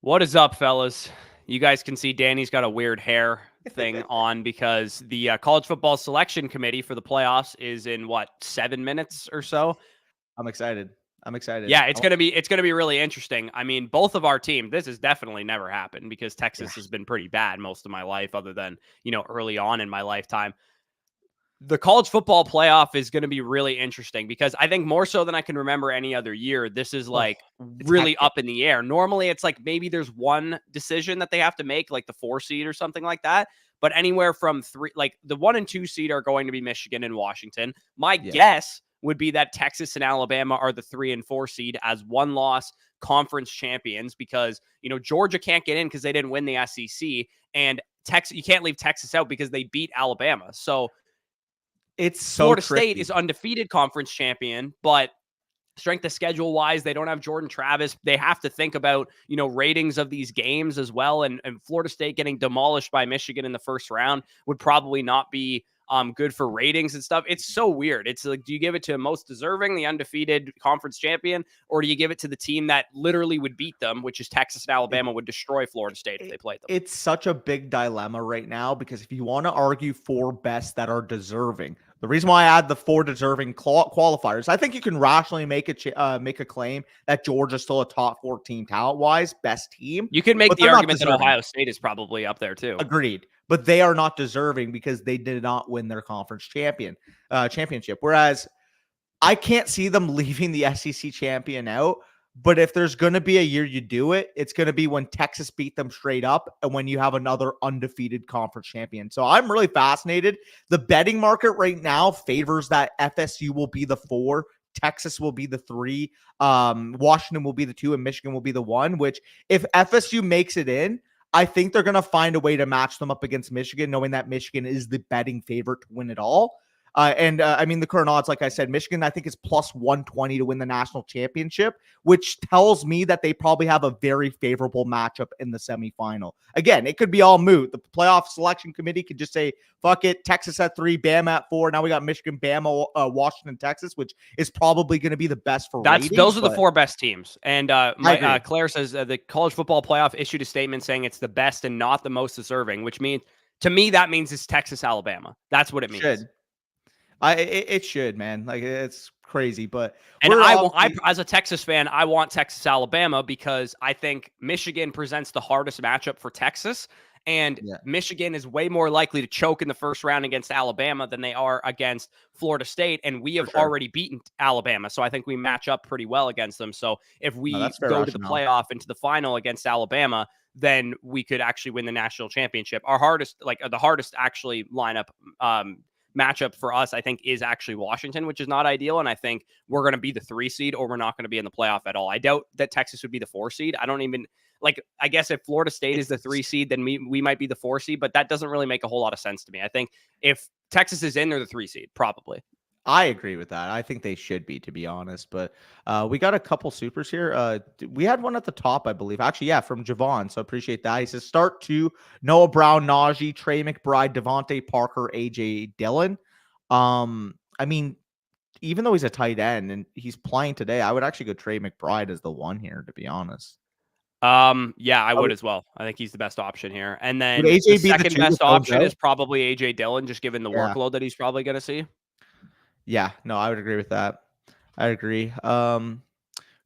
What is up, fellas? You guys can see Danny's got a weird hair thing on because the college football selection committee for the playoffs is in 7 minutes or so. I'm excited. I'm excited. Yeah, it's gonna be really interesting. I mean, both of our team. This has definitely never happened because Texas has been pretty bad most of my life, other than early on in my lifetime. The college football playoff is going to be really interesting because I think more so than I can remember any other year, this is like really hectic. up in the air. Normally, it's like maybe there's one decision that they have to make, like the 4 seed or something like that. But anywhere from 3, like the 1 and 2 seed are going to be Michigan and Washington. My guess would be that Texas and Alabama are the 3 and 4 seed as one loss conference champions because, Georgia can't get in because they didn't win the SEC, and Texas, you can't leave Texas out because they beat Alabama. So it's so Florida tricky. State is undefeated conference champion, but strength of schedule wise, they don't have Jordan Travis. They have to think about, ratings of these games as well. And Florida State getting demolished by Michigan in the first round would probably not be good for ratings and stuff. It's so weird. It's like, do you give it to most deserving, the undefeated conference champion, or do you give it to the team that literally would beat them, which is Texas and Alabama would destroy Florida State if they played them? It's such a big dilemma right now because if you want to argue 4 best that are deserving, the reason why I add the 4 deserving qualifiers, I think you can rationally make a claim that Georgia's still a top 4 team talent-wise, best team. You can make the argument that Ohio State is probably up there too. Agreed. But they are not deserving because they did not win their conference championship. Whereas I can't see them leaving the SEC champion out. But if there's going to be a year you do it, it's going to be when Texas beat them straight up and when you have another undefeated conference champion. So I'm really fascinated. The betting market right now favors that FSU will be the 4, Texas will be the 3, Washington will be the 2, and Michigan will be the 1, which if FSU makes it in, I think they're going to find a way to match them up against Michigan, knowing that Michigan is the betting favorite to win it all. I mean, the current odds, like I said, Michigan, I think, is plus 120 to win the national championship, which tells me that they probably have a very favorable matchup in the semifinal. Again, it could be all moot. The playoff selection committee could just say, fuck it, Texas at 3, Bama at 4. Now we got Michigan, Bama, Washington, Texas, which is probably going to be the best for ratings. Those are the 4 best teams. And Claire says the college football playoff issued a statement saying it's the best and not the most deserving, which means, to me, that means it's Texas, Alabama. That's what it means. It should, man. Like, it's crazy, but I as a Texas fan, I want Texas, Alabama because I think Michigan presents the hardest matchup for Texas, and Michigan is way more likely to choke in the first round against Alabama than they are against Florida State, and we have already beaten Alabama, so I think we match up pretty well against them. So if we go to the playoff into the final against Alabama, then we could actually win the national championship. Our hardest, the hardest actually lineup matchup for us, I think, is actually Washington, which is not ideal. And I think we're going to be the 3 seed or we're not going to be in the playoff at all. I doubt that Texas would be the 4 seed. I don't even I guess if Florida State is the 3 seed, then we might be the 4 seed, but that doesn't really make a whole lot of sense to me. I think if Texas is in, they're the 3 seed, probably. I agree with that. I think they should be, to be honest. But we got a couple supers here. We had one at the top, I believe. Actually, yeah, from Javon. So appreciate that. He says, start 2, Noah Brown, Najee, Trey McBride, Devontae Parker, AJ Dillon. I mean, even though he's a tight end and he's playing today, I would actually go Trey McBride as the 1 here, to be honest. Yeah, I would as well. I think he's the best option here. And then the second best option is probably AJ Dillon, just given the workload that he's probably going to see. Yeah, no, I would agree with that. I agree. Got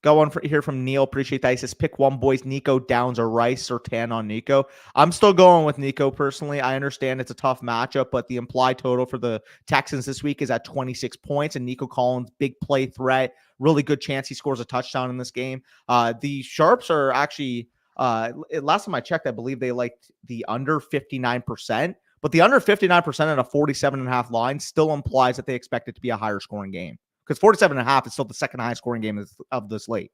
one here from Neil. Appreciate that. He says, pick 1, boys. Nico, Downs, or Rice, or Tan on Nico. I'm still going with Nico personally. I understand it's a tough matchup, but the implied total for the Texans this week is at 26 points, and Nico Collins, big play threat. Really good chance he scores a touchdown in this game. The Sharps are actually, last time I checked, I believe they liked the under 59%. But the under 59% at a 47.5 line still implies that they expect it to be a higher scoring game. Because 47.5 is still the second highest scoring game of the slate.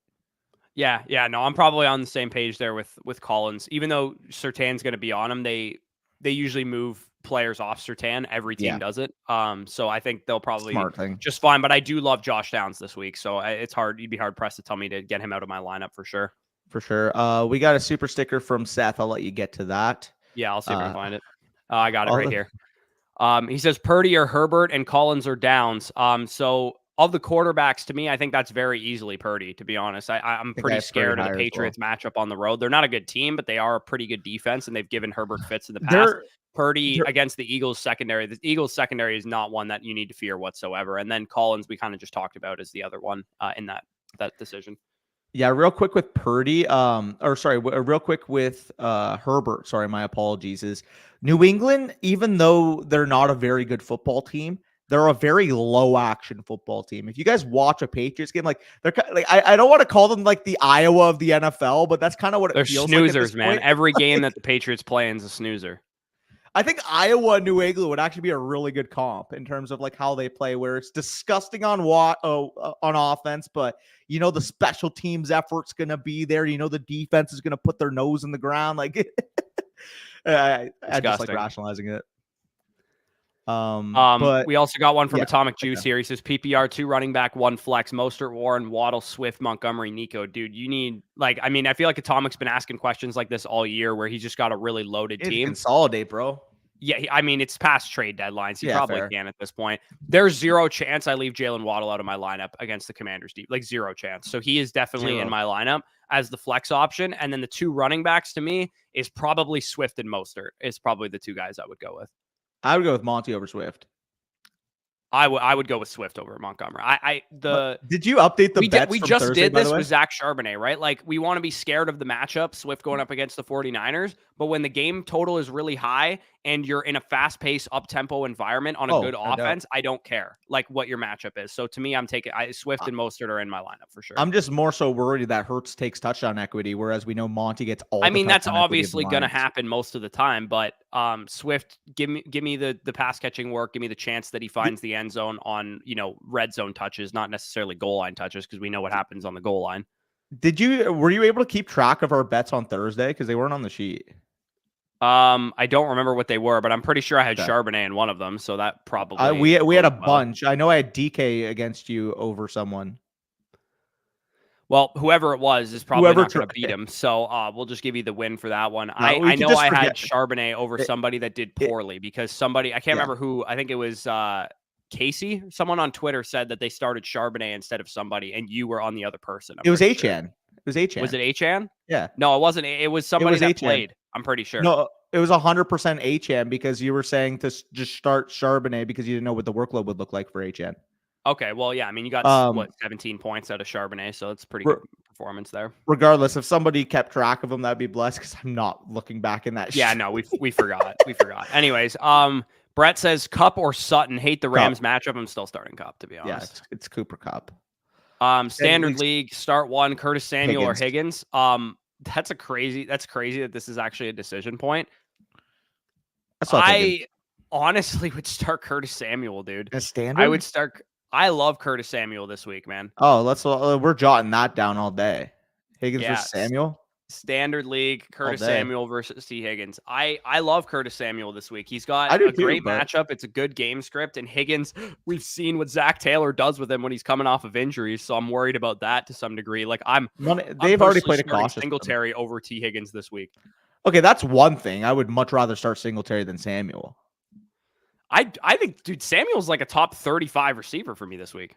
Yeah. No, I'm probably on the same page there with Collins. Even though Surtain's going to be on him, they usually move players off Surtain. Every team does it. So I think they'll probably just fine. But I do love Josh Downs this week, so it's hard. You'd be hard pressed to tell me to get him out of my lineup for sure. For sure. We got a super sticker from Seth. I'll let you get to that. Yeah, I'll see if I can find it. I got it right here. He says Purdy or Herbert and Collins or Downs. So of the quarterbacks, to me, I think that's very easily Purdy, to be honest. I'm pretty scared of the Patriots matchup on the road. They're not a good team, but they are a pretty good defense, and they've given Herbert fits in the past. Purdy against the Eagles secondary. The Eagles secondary is not one that you need to fear whatsoever. And then Collins, we kind of just talked about, is the other one in that decision. Yeah, real quick with Purdy, real quick with Herbert. Sorry, my apologies. Is New England, even though they're not a very good football team, they're a very low action football team. If you guys watch a Patriots game, like they're like, I don't want to call them like the Iowa of the NFL, but that's kind of what it feels like. They're snoozers, man. Every game that the Patriots play is a snoozer. I think Iowa and New England would actually be a really good comp in terms of like how they play, where it's disgusting on offense, but you know the special teams effort's gonna be there. You know the defense is gonna put their nose in the ground. Like I just like rationalizing it. But we also got one from Atomic Juice okay. here. He says PPR 2 running back, 1 flex, Mostert, Warren, Waddle, Swift, Montgomery, Nico. Dude, you need I feel like Atomic's been asking questions like this all year, where he's just got a really loaded team. Consolidate, bro. Yeah, it's past trade deadlines. He probably can at this point. There's zero chance I leave Jalen Waddle out of my lineup against the Commanders. Like zero chance. So he is definitely in my lineup as the flex option. And then the 2 running backs to me is probably Swift and Mostert. It's probably the 2 guys I would go with. I would go with Monty over Swift. I would go with Swift over Montgomery. Did you update the bets? We just did this with Zach Charbonnet, right? Like, we want to be scared of the matchup, Swift going up against the 49ers, but when the game total is really high and you're in a fast-paced, up-tempo environment on a good offense, I don't care like what your matchup is. So to me, I'm taking Swift and Mostert are in my lineup for sure. I'm just more so worried that Hurts takes touchdown equity, whereas we know Monty gets all. That's obviously going to happen most of the time, but Swift, give me the pass catching work, give me the chance that he finds the end zone on red zone touches, not necessarily goal line touches, because we know what happens on the goal line. Were you able to keep track of our bets on Thursday, because they weren't on the sheet? I don't remember what they were, but I'm pretty sure I had Charbonnet in one of them, so that probably we had a bunch. I know I had DK against you over someone. Well, whoever it was is probably not going to beat him, so we'll just give you the win for that one. I know I had Charbonnet over somebody that did poorly, because somebody, I can't remember who, I think it was Casey, someone on Twitter said that they started Charbonnet instead of somebody, and you were on the other person. It was HN. It was HN. Was it HN? Yeah. No, it wasn't. It was somebody that played. I'm pretty sure. No, it was 100% HN, because you were saying to just start Charbonnet because you didn't know what the workload would look like for HN. Okay, well, yeah, you got 17 points out of Charbonnet, so it's pretty good performance there. Regardless, if somebody kept track of him, that'd be blessed, because I'm not looking back in that. Yeah, no, we forgot. We forgot. Anyways, Brett says Kupp or Sutton. Hate the Rams matchup. I'm still starting Kupp, to be honest. Yeah, it's Cooper Kupp. Standard league, start 1, Curtis Samuel or Higgins. That's crazy that this is actually a decision point. I honestly would start Curtis Samuel, dude. A standard? I love Curtis Samuel this week, man. Oh, we're jotting that down all day. Higgins versus Samuel? Standard league, Curtis Samuel versus T. Higgins. I love Curtis Samuel this week. He's got a great matchup. It's a good game script. And Higgins, we've seen what Zach Taylor does with him when he's coming off of injuries. So I'm worried about that to some degree. Like they've already played a cautious Singletary over T. Higgins this week. Okay, that's one thing. I would much rather start Singletary than Samuel. I think, dude, Samuel's like a top 35 receiver for me this week.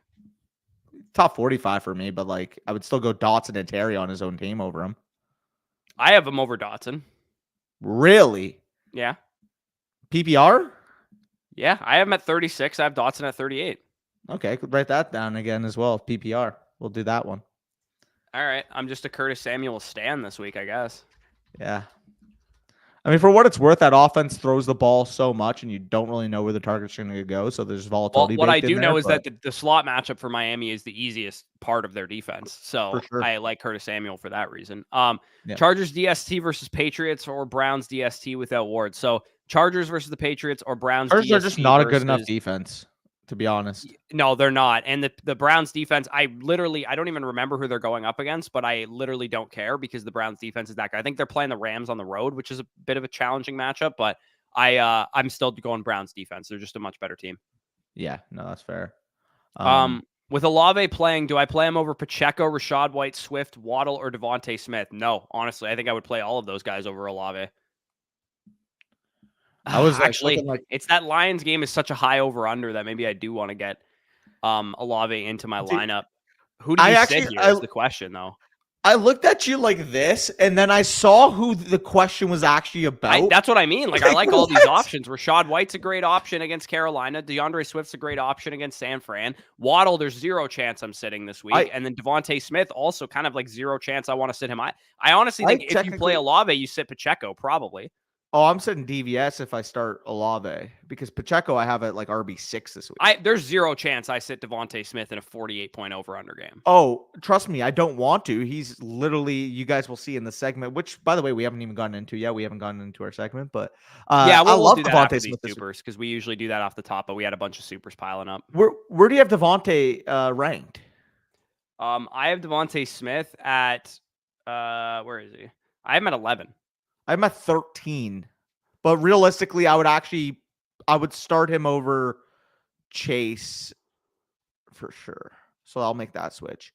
Top 45 for me, but like I would still go Dotson and Terry on his own team over him. I have him over Dotson. Really? Yeah. PPR? Yeah, I have him at 36. I have Dotson at 38. Okay, could write that down again as well. PPR. We'll do that one. All right. I'm just a Curtis Samuel stan this week, I guess. Yeah. I mean, for what it's worth, that offense throws the ball so much, and you don't really know where the target's going to go. So there's volatility. Well, what I do know is that the slot matchup for Miami is the easiest part of their defense. So I like Curtis Samuel for that reason. Chargers DST versus Patriots or Browns DST without Ward. So Chargers versus the Patriots or Browns. Chargers are just not a good enough defense, to be honest. No, they're not. And the Browns defense, I don't even remember who they're going up against, but I literally don't care because the Browns defense is that good. I think they're playing the Rams on the road, which is a bit of a challenging matchup, but I'm still going Browns defense. They're just a much better team. Yeah, no, that's fair. With Olave playing, do I play him over Pacheco, Rashad White, Swift, Waddle, or Devontae Smith? No, honestly, I think I would play all of those guys over Olave. I was actually, it's that Lions game is such a high over under that maybe I do want to get Olave into my lineup. Who do you sit here is the question, though. I looked at you like this, and then I saw who the question was actually about. That's what I mean. Like I like all these options. Rashad White's a great option against Carolina. DeAndre Swift's a great option against San Fran. Waddle, there's zero chance I'm sitting this week. And then Devontae Smith, also kind of like zero chance I want to sit him. I honestly think if you play Olave, you sit Pacheco, probably. Oh, I'm sitting DVS if I start Olave because Pacheco I have at like RB6 this week. There's zero chance I sit Devontae Smith in a 48-point over-under game. Oh, trust me, I don't want to. He's literally, you guys will see in the segment, which by the way, we haven't even gotten into yet. We haven't gotten into our segment, but yeah, we'll do that after these supers because we usually do that off the top, but we had a bunch of supers piling up. Where do you have Devontae ranked? I have Devontae Smith at where is he? I have him at 11. I'm at 13, but realistically, I would start him over Chase for sure. So I'll make that switch.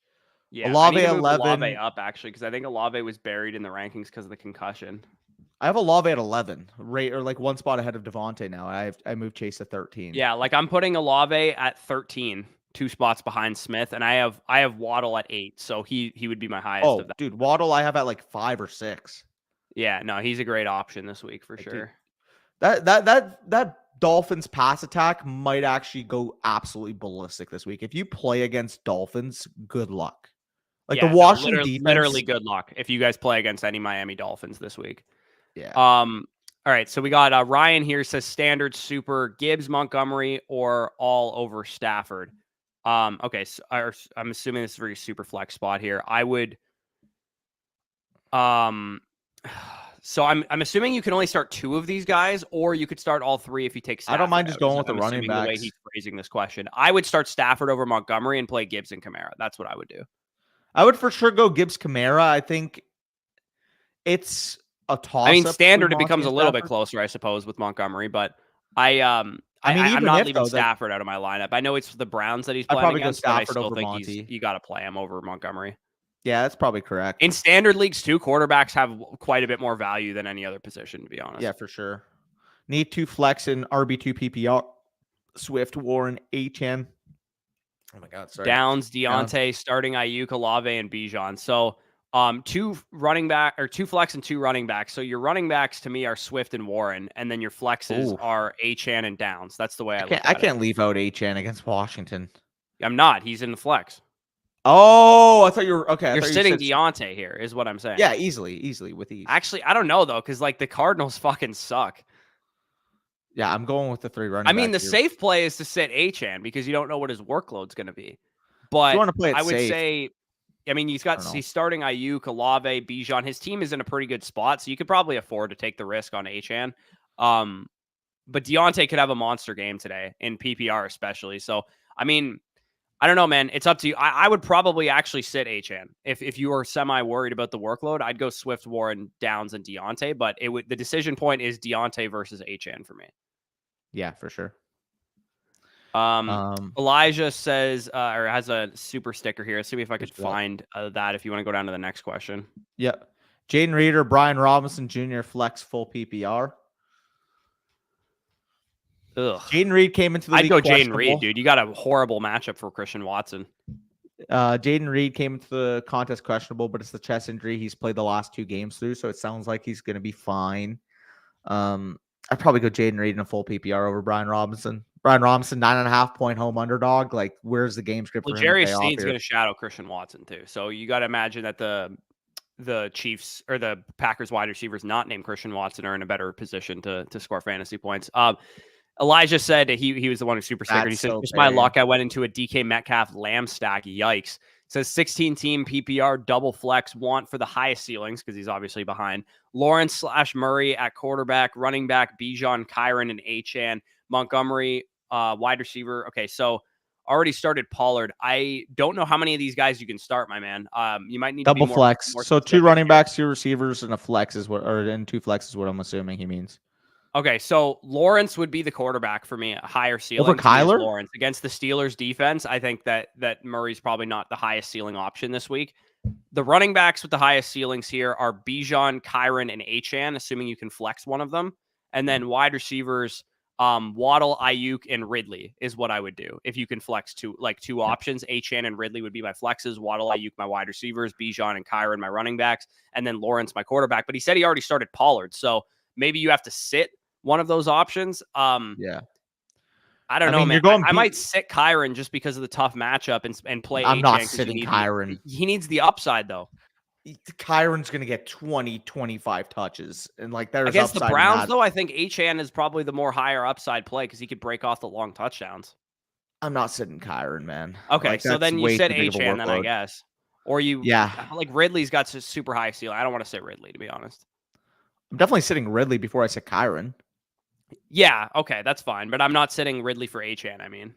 Yeah, Olave 11. Olave up actually because I think Olave was buried in the rankings because of the concussion. I have Olave at 11, right, or like one spot ahead of Devontae now. I moved Chase to 13. Yeah, like I'm putting Olave at 13, 2 spots behind Smith, and I have Waddle at 8, so he would be my highest of that. Dude, Waddle I have at like 5 or 6. Yeah, no, he's a great option this week for sure. Dude, that Dolphins pass attack might actually go absolutely ballistic this week. If you play against Dolphins, good luck. Like the Washington defense, literally good luck if you guys play against any Miami Dolphins this week. Yeah. All right, so we got Ryan here says standard super Gibbs, Montgomery, or all over Stafford. Okay, so I'm assuming this is for your super flex spot here. I would so I'm assuming you can only start 2 of these guys, or you could start all 3 if you take Stafford. I don't mind just going with the running backs. The way he's phrasing this question, I would start Stafford over Montgomery and play Gibbs and Kamara. That's what I would do. I would for sure go Gibbs Kamara. I think it's a toss. I mean, standard it becomes a little bit closer, I suppose, with Montgomery, but I'm not leaving Stafford out of my lineup. I know it's the Browns that he's playing against, but I still think you got to play him over Montgomery. Yeah, that's probably correct. In standard leagues, too, quarterbacks have quite a bit more value than any other position, to be honest. Yeah, for sure. Need to flex in RB2 PPR. Swift, Warren, HN. Oh my God, sorry. Downs, Deontay, starting Ayuk, Olave, and Bijan. So 2 flex and 2 running backs. So your running backs to me are Swift and Warren, and then your flexes are HN and Downs. That's the way I look at it. I can't leave out HN against Washington. I'm not. He's in the flex. Oh, I thought you were okay. You're sitting Deontay here, is what I'm saying. Yeah, easily with ease. Actually, I don't know though, because like the Cardinals fucking suck. Yeah, I'm going with the 3 running. I mean, the safe play is to sit HN because you don't know what his workload's going to be. But you want to play it I would safe. say, I mean, he's starting Ayuk, Olave, Bijan. His team is in a pretty good spot, so you could probably afford to take the risk on HN. But Deontay could have a monster game today in PPR, especially. So, I mean, I don't know, man. It's up to you. I would probably actually sit HN. If you are semi-worried about the workload, I'd go Swift, Warren, Downs, and Deontay. But the decision point is Deontay versus HN for me. Yeah, for sure. Elijah says, or has a super sticker here. Let's see if I could find that if you want to go down to the next question. Yep. Jaden Reeder, Brian Robinson Jr., flex full PPR. Ugh. Jaden Reed came into the league. I'd go Jaden Reed, dude. You got a horrible matchup for Christian Watson. Jaden Reed came into the contest questionable, but it's the chest injury he's played the last 2 games through, so it sounds like he's going to be fine. I'd probably go Jaden Reed in a full PPR over Brian Robinson. Brian Robinson, 9.5-point home underdog. Like, where's the game script? Well, Jerry Steen's going to shadow Christian Watson too, so you got to imagine that the Chiefs or the Packers wide receivers not named Christian Watson are in a better position to score fantasy points. Elijah said that he was the one who super stickered. He said, just my luck, I went into a DK Metcalf Lamb stack. Yikes. It says 16-team PPR, double flex, want for the highest ceilings because he's obviously behind. Lawrence/Murray at quarterback, running back, Bijan, Kyron, and HN. Montgomery, wide receiver. Okay, so already started Pollard. I don't know how many of these guys you can start, my man. You might need double to be flex. More so 2 running backs, 2 receivers, and a flex is what, or and 2 flex is what I'm assuming he means. Okay, so Lawrence would be the quarterback for me, a higher ceiling. Over Kyler? Lawrence against the Steelers defense. I think that Murray's probably not the highest ceiling option this week. The running backs with the highest ceilings here are Bijan, Kyron, and HN, assuming you can flex one of them. And then wide receivers, Waddle, Ayuk, and Ridley is what I would do if you can flex two options. Achane and Ridley would be my flexes. Waddle, Ayuk, my wide receivers. Bijan and Kyron, my running backs, and then Lawrence, my quarterback. But he said he already started Pollard, so maybe you have to sit one of those options. Yeah. I don't know, man. I might sit Kyron just because of the tough matchup and play. I'm not sitting Kyron. He needs the upside though. Kyron's going to get 20, 25 touches. And like there's against upside the Browns, though, I think Achane is probably the more higher upside play because he could break off the long touchdowns. I'm not sitting Kyron, man. Okay, so then you sit Achane, then I guess. Or you, like Ridley's got a super high ceiling. I don't want to sit Ridley, to be honest. I'm definitely sitting Ridley before I sit Kyron. Yeah, okay, that's fine. But I'm not sitting Ridley for Achane, I mean.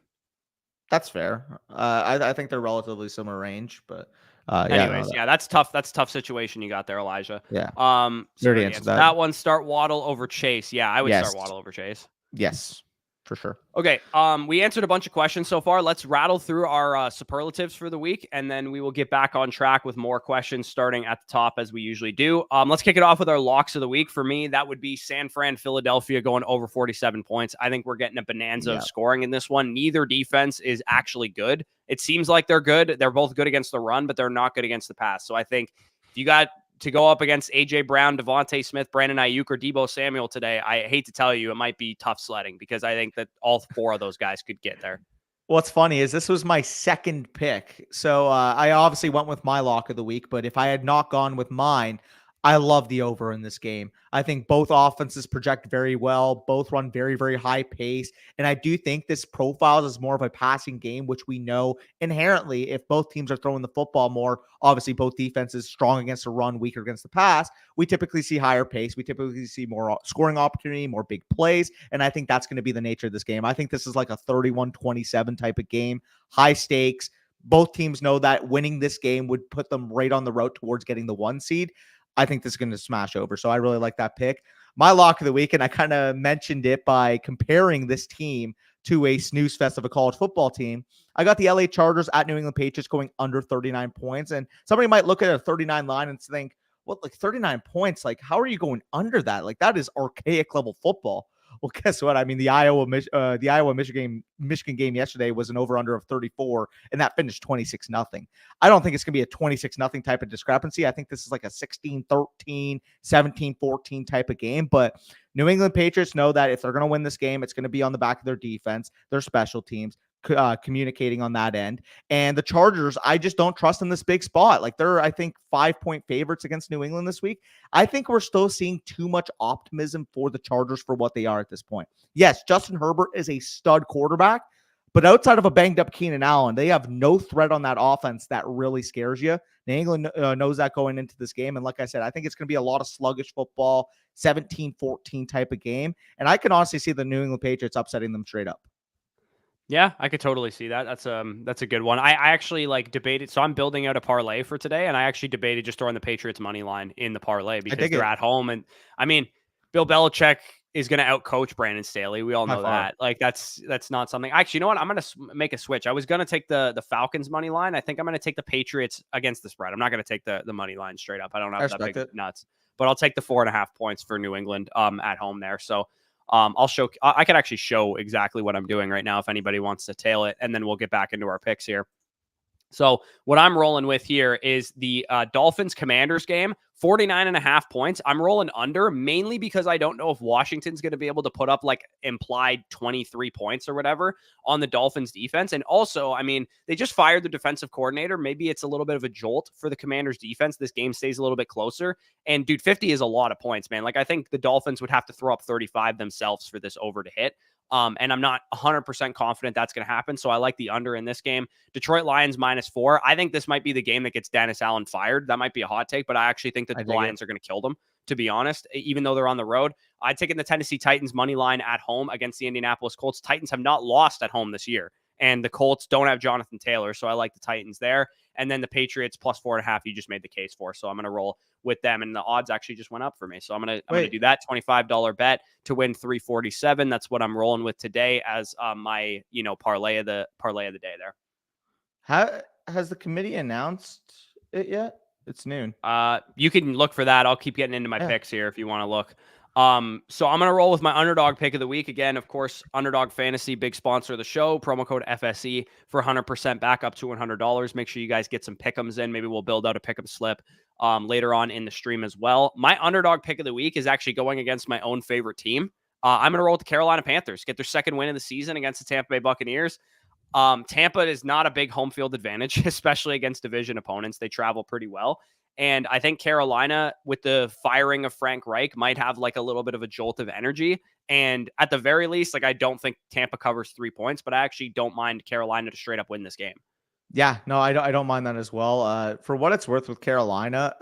That's fair. I think they're relatively similar range, but anyways, that's tough. That's a tough situation you got there, Elijah. Yeah. Already answered that one. Start Waddle over Chase. Yeah, I would start Waddle over Chase. Yes, for sure. Okay. We answered a bunch of questions so far. Let's rattle through our superlatives for the week, and then we will get back on track with more questions starting at the top as we usually do. Let's kick it off with our locks of the week. For me, that would be San Fran, Philadelphia going over 47 points. I think we're getting a bonanza of scoring in this one. Neither defense is actually good. It seems like they're good. They're both good against the run, but they're not good against the pass. So I think if you got to go up against A.J. Brown, Devontae Smith, Brandon Ayuk, or Deebo Samuel today, I hate to tell you, it might be tough sledding because I think that all four of those guys could get there. What's funny is this was my second pick. So I obviously went with my lock of the week, but if I had not gone with mine, I love the over in this game. I think both offenses project very well. Both run very, very high pace. And I do think this profiles as more of a passing game, which we know inherently if both teams are throwing the football more, obviously both defenses strong against the run, weaker against the pass. We typically see higher pace. We typically see more scoring opportunity, more big plays. And I think that's going to be the nature of this game. I think this is like a 31-27 type of game, high stakes. Both teams know that winning this game would put them right on the road towards getting the 1 seed. I think this is going to smash over. So I really like that pick. My lock of the week, and I kind of mentioned it by comparing this team to a snooze fest of a college football team. I got the LA Chargers at New England Patriots going under 39 points. And somebody might look at a 39 line and think, what, like 39 points? Like, how are you going under that? Like, that is archaic level football. Well, guess what? I mean, the Iowa-Michigan game yesterday was an over-under of 34, and that finished 26-0. I don't think it's going to be a 26-0 type of discrepancy. I think this is like a 16-13, 17-14 type of game. But New England Patriots know that if they're going to win this game, it's going to be on the back of their defense, their special teams, communicating on that end. And the Chargers, I just don't trust in this big spot. Like they're, I think, 5-point favorites against New England this week. I think we're still seeing too much optimism for the Chargers for what they are at this point. Yes, Justin Herbert is a stud quarterback, but outside of a banged up Keenan Allen, they have no threat on that offense that really scares you. New England knows that going into this game. And like I said, I think it's going to be a lot of sluggish football, 17-14 type of game. And I can honestly see the New England Patriots upsetting them straight up. Yeah, I could totally see that. That's a good one. I actually debated. So I'm building out a parlay for today, and I actually debated just throwing the Patriots money line in the parlay because they're at home. And I mean, Bill Belichick is going to outcoach Brandon Staley. We all know that. Like that's not something. Actually, you know what? I'm going to make a switch. I was going to take the Falcons money line. I think I'm going to take the Patriots against the spread. I'm not going to take the money line straight up. I don't have that big nuts, but I'll take the 4.5 points for New England at home there. So. I could actually show exactly what I'm doing right now if anybody wants to tail it, and then we'll get back into our picks here. So what I'm rolling with here is the Dolphins Commanders game, 49.5 points. I'm rolling under mainly because I don't know if Washington's going to be able to put up like implied 23 points or whatever on the Dolphins defense. And also, I mean, they just fired the defensive coordinator. Maybe it's a little bit of a jolt for the Commanders defense. This game stays a little bit closer. And dude, 50 is a lot of points, man. Like I think the Dolphins would have to throw up 35 themselves for this over to hit. And I'm not 100% confident that's going to happen. So I like the under in this game. Detroit Lions -4. I think this might be the game that gets Dennis Allen fired. That might be a hot take, but I actually think that the Lions are going to kill them, to be honest, even though they're on the road. I'd taken the Tennessee Titans money line at home against the Indianapolis Colts. Titans have not lost at home this year, and the Colts don't have Jonathan Taylor. So I like the Titans there. And then the Patriots +4.5, you just made the case for. So I'm going to roll with them. And the odds actually just went up for me. So I'm going to do that $25 bet to win 347. That's what I'm rolling with today as my, parlay of the day there. How has the committee announced it yet? It's noon. You can look for that. I'll keep getting into my picks here if you want to look. So I'm going to roll with my underdog pick of the week. Again, of course, Underdog Fantasy, big sponsor of the show. Promo code FSE for 100% back up to $100. Make sure you guys get some pick'ems in. Maybe we'll build out a pick'em slip later on in the stream as well. My underdog pick of the week is actually going against my own favorite team. I'm going to roll with the Carolina Panthers, get their second win of the season against the Tampa Bay Buccaneers. Tampa is not a big home field advantage, especially against division opponents. They travel pretty well. And I think Carolina, with the firing of Frank Reich, might have like a little bit of a jolt of energy. And at the very least, like I don't think Tampa covers 3 points, but I actually don't mind Carolina to straight up win this game. Yeah, no, I don't mind that as well. For what it's worth with Carolina,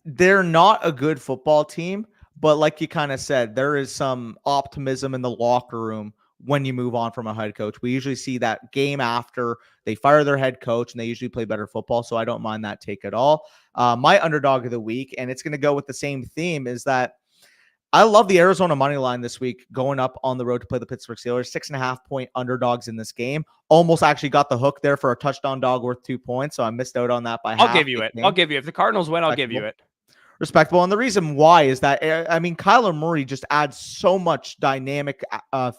they're not a good football team, but like you kind of said, there is some optimism in the locker room when you move on from a head coach. We usually see that game after they fire their head coach and they usually play better football. So I don't mind that take at all. My underdog of the week, and it's going to go with the same theme, is that I love the Arizona money line this week going up on the road to play the Pittsburgh Steelers. 6.5-point underdogs in this game. Almost actually got the hook there for a touchdown dog worth 2 points. So I missed out on that by half. I'll give you it. I'll give you it. If the Cardinals win, I'll give you it. Respectable. And the reason why is that, I mean, Kyler Murray just adds so much dynamic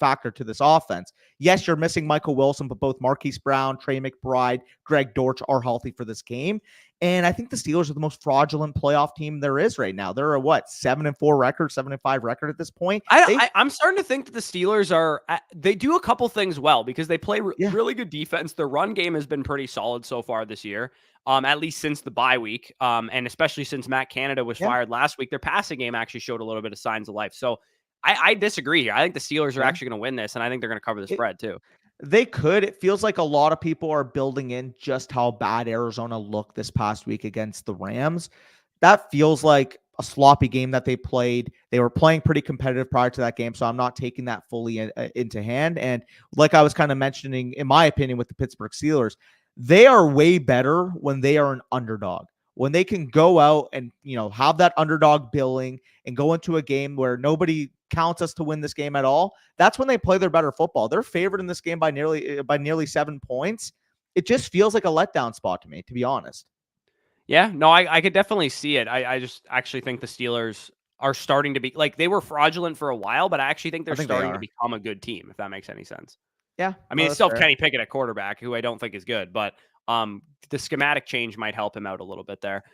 factor to this offense. Yes, you're missing Michael Wilson, but both Marquise Brown, Trey McBride, Greg Dortch are healthy for this game. And I think the Steelers are the most fraudulent playoff team there is right now. They're a 7-4 record, 7-5 record at this point. I'm starting to think that the Steelers they do a couple things well because they play really good defense. Their run game has been pretty solid so far this year, at least since the bye week, and especially since Matt Canada was fired last week. Their passing game actually showed a little bit of signs of life. So I disagree here. I think the Steelers are actually going to win this, and I think they're going to cover the spread too. They could. It feels like a lot of people are building in just how bad Arizona looked this past week against the Rams. That feels like a sloppy game that they played. They were playing pretty competitive prior to that game, so I'm not taking that fully into hand. And like I was kind of mentioning, in my opinion, with the Pittsburgh Steelers, they are way better when they are an underdog. When they can go out and, have that underdog billing and go into a game where nobody counts us to win this game at all, that's when they play their better football. They're favored in this game by nearly 7 points. It just feels like a letdown spot to me, to be honest. Yeah, no, I could definitely see it. I just actually think the Steelers are starting to be like they were fraudulent for a while, but I actually think they're starting to become a good team, if that makes any sense. Yeah. I mean, it's still Kenny Pickett at quarterback, who I don't think is good, but the schematic change might help him out a little bit there.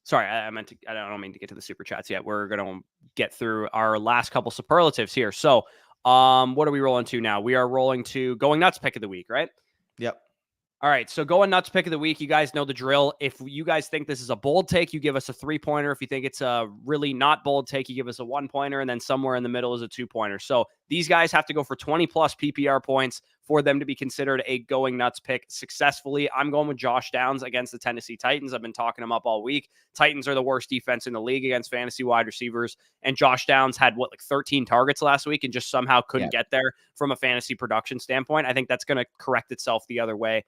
Sorry, I don't mean to get to the super chats yet. We're going to get through our last couple superlatives here. So, what are we rolling to now? We are rolling to Going Nuts pick of the week, right? Yep. All right, so Going Nuts pick of the week. You guys know the drill. If you guys think this is a bold take, you give us a 3-pointer. If you think it's a really not bold take, you give us a 1-pointer, and then somewhere in the middle is a 2-pointer. So these guys have to go for 20-plus PPR points for them to be considered a Going Nuts pick successfully. I'm going with Josh Downs against the Tennessee Titans. I've been talking them up all week. Titans are the worst defense in the league against fantasy wide receivers, and Josh Downs had, 13 targets last week and just somehow couldn't get there from a fantasy production standpoint. I think that's going to correct itself the other way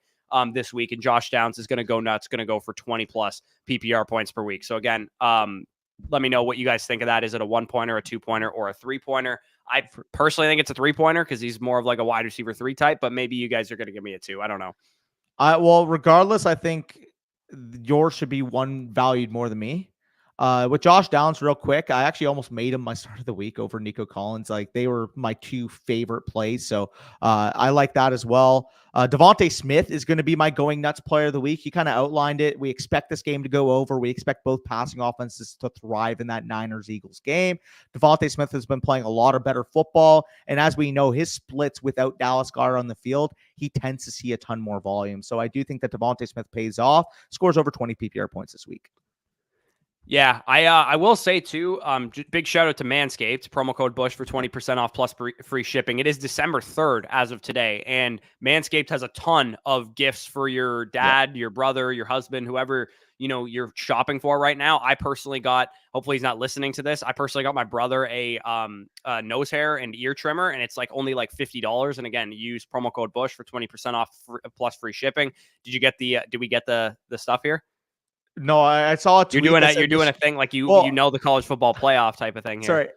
this week, and Josh Downs is going to go nuts, going to go for 20-plus PPR points per week. So again, let me know what you guys think of that. Is it a 1-pointer, a 2-pointer, or a 3-pointer? I personally think it's a 3-pointer because he's more of like a wide receiver 3 type, but maybe you guys are going to give me a 2. I don't know. Well, regardless, I think yours should be one valued more than me. With Josh Downs, real quick, I actually almost made him my start of the week over Nico Collins. Like, they were my 2 favorite plays. So I like that as well. Devontae Smith is going to be my Going Nuts player of the week. He kind of outlined it. We expect this game to go over. We expect both passing offenses to thrive in that Niners-Eagles game. Devontae Smith has been playing a lot of better football. And as we know, his splits without Dallas Goedert on the field, he tends to see a ton more volume. So I do think that Devontae Smith pays off, scores over 20 PPR points this week. Yeah, I will say too, big shout out to Manscaped, promo code Bush for 20% off plus free shipping. It is December 3rd as of today, and Manscaped has a ton of gifts for your dad, your brother, your husband, whoever, you're shopping for right now. I personally got, hopefully he's not listening to this, I personally got my brother a nose hair and ear trimmer, and it's only $50. And again, use promo code Bush for 20% off plus free shipping. Did we get the stuff here? No, I saw a tweet. You're doing a thing like the college football playoff type of thing here. Sorry.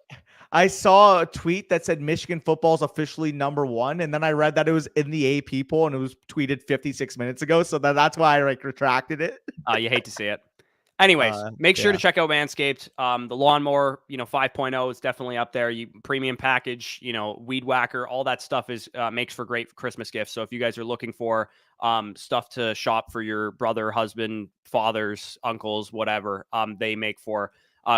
I saw a tweet that said Michigan football is officially number 1, and then I read that it was in the AP poll and it was tweeted 56 minutes ago. So that's why I retracted it. You hate to see it. Anyways, make sure to check out Manscaped. The lawnmower, 5.0 is definitely up there. Premium package, weed whacker, all that stuff makes for great Christmas gifts. So if you guys are looking for stuff to shop for your brother, husband, fathers, uncles, whatever, they make for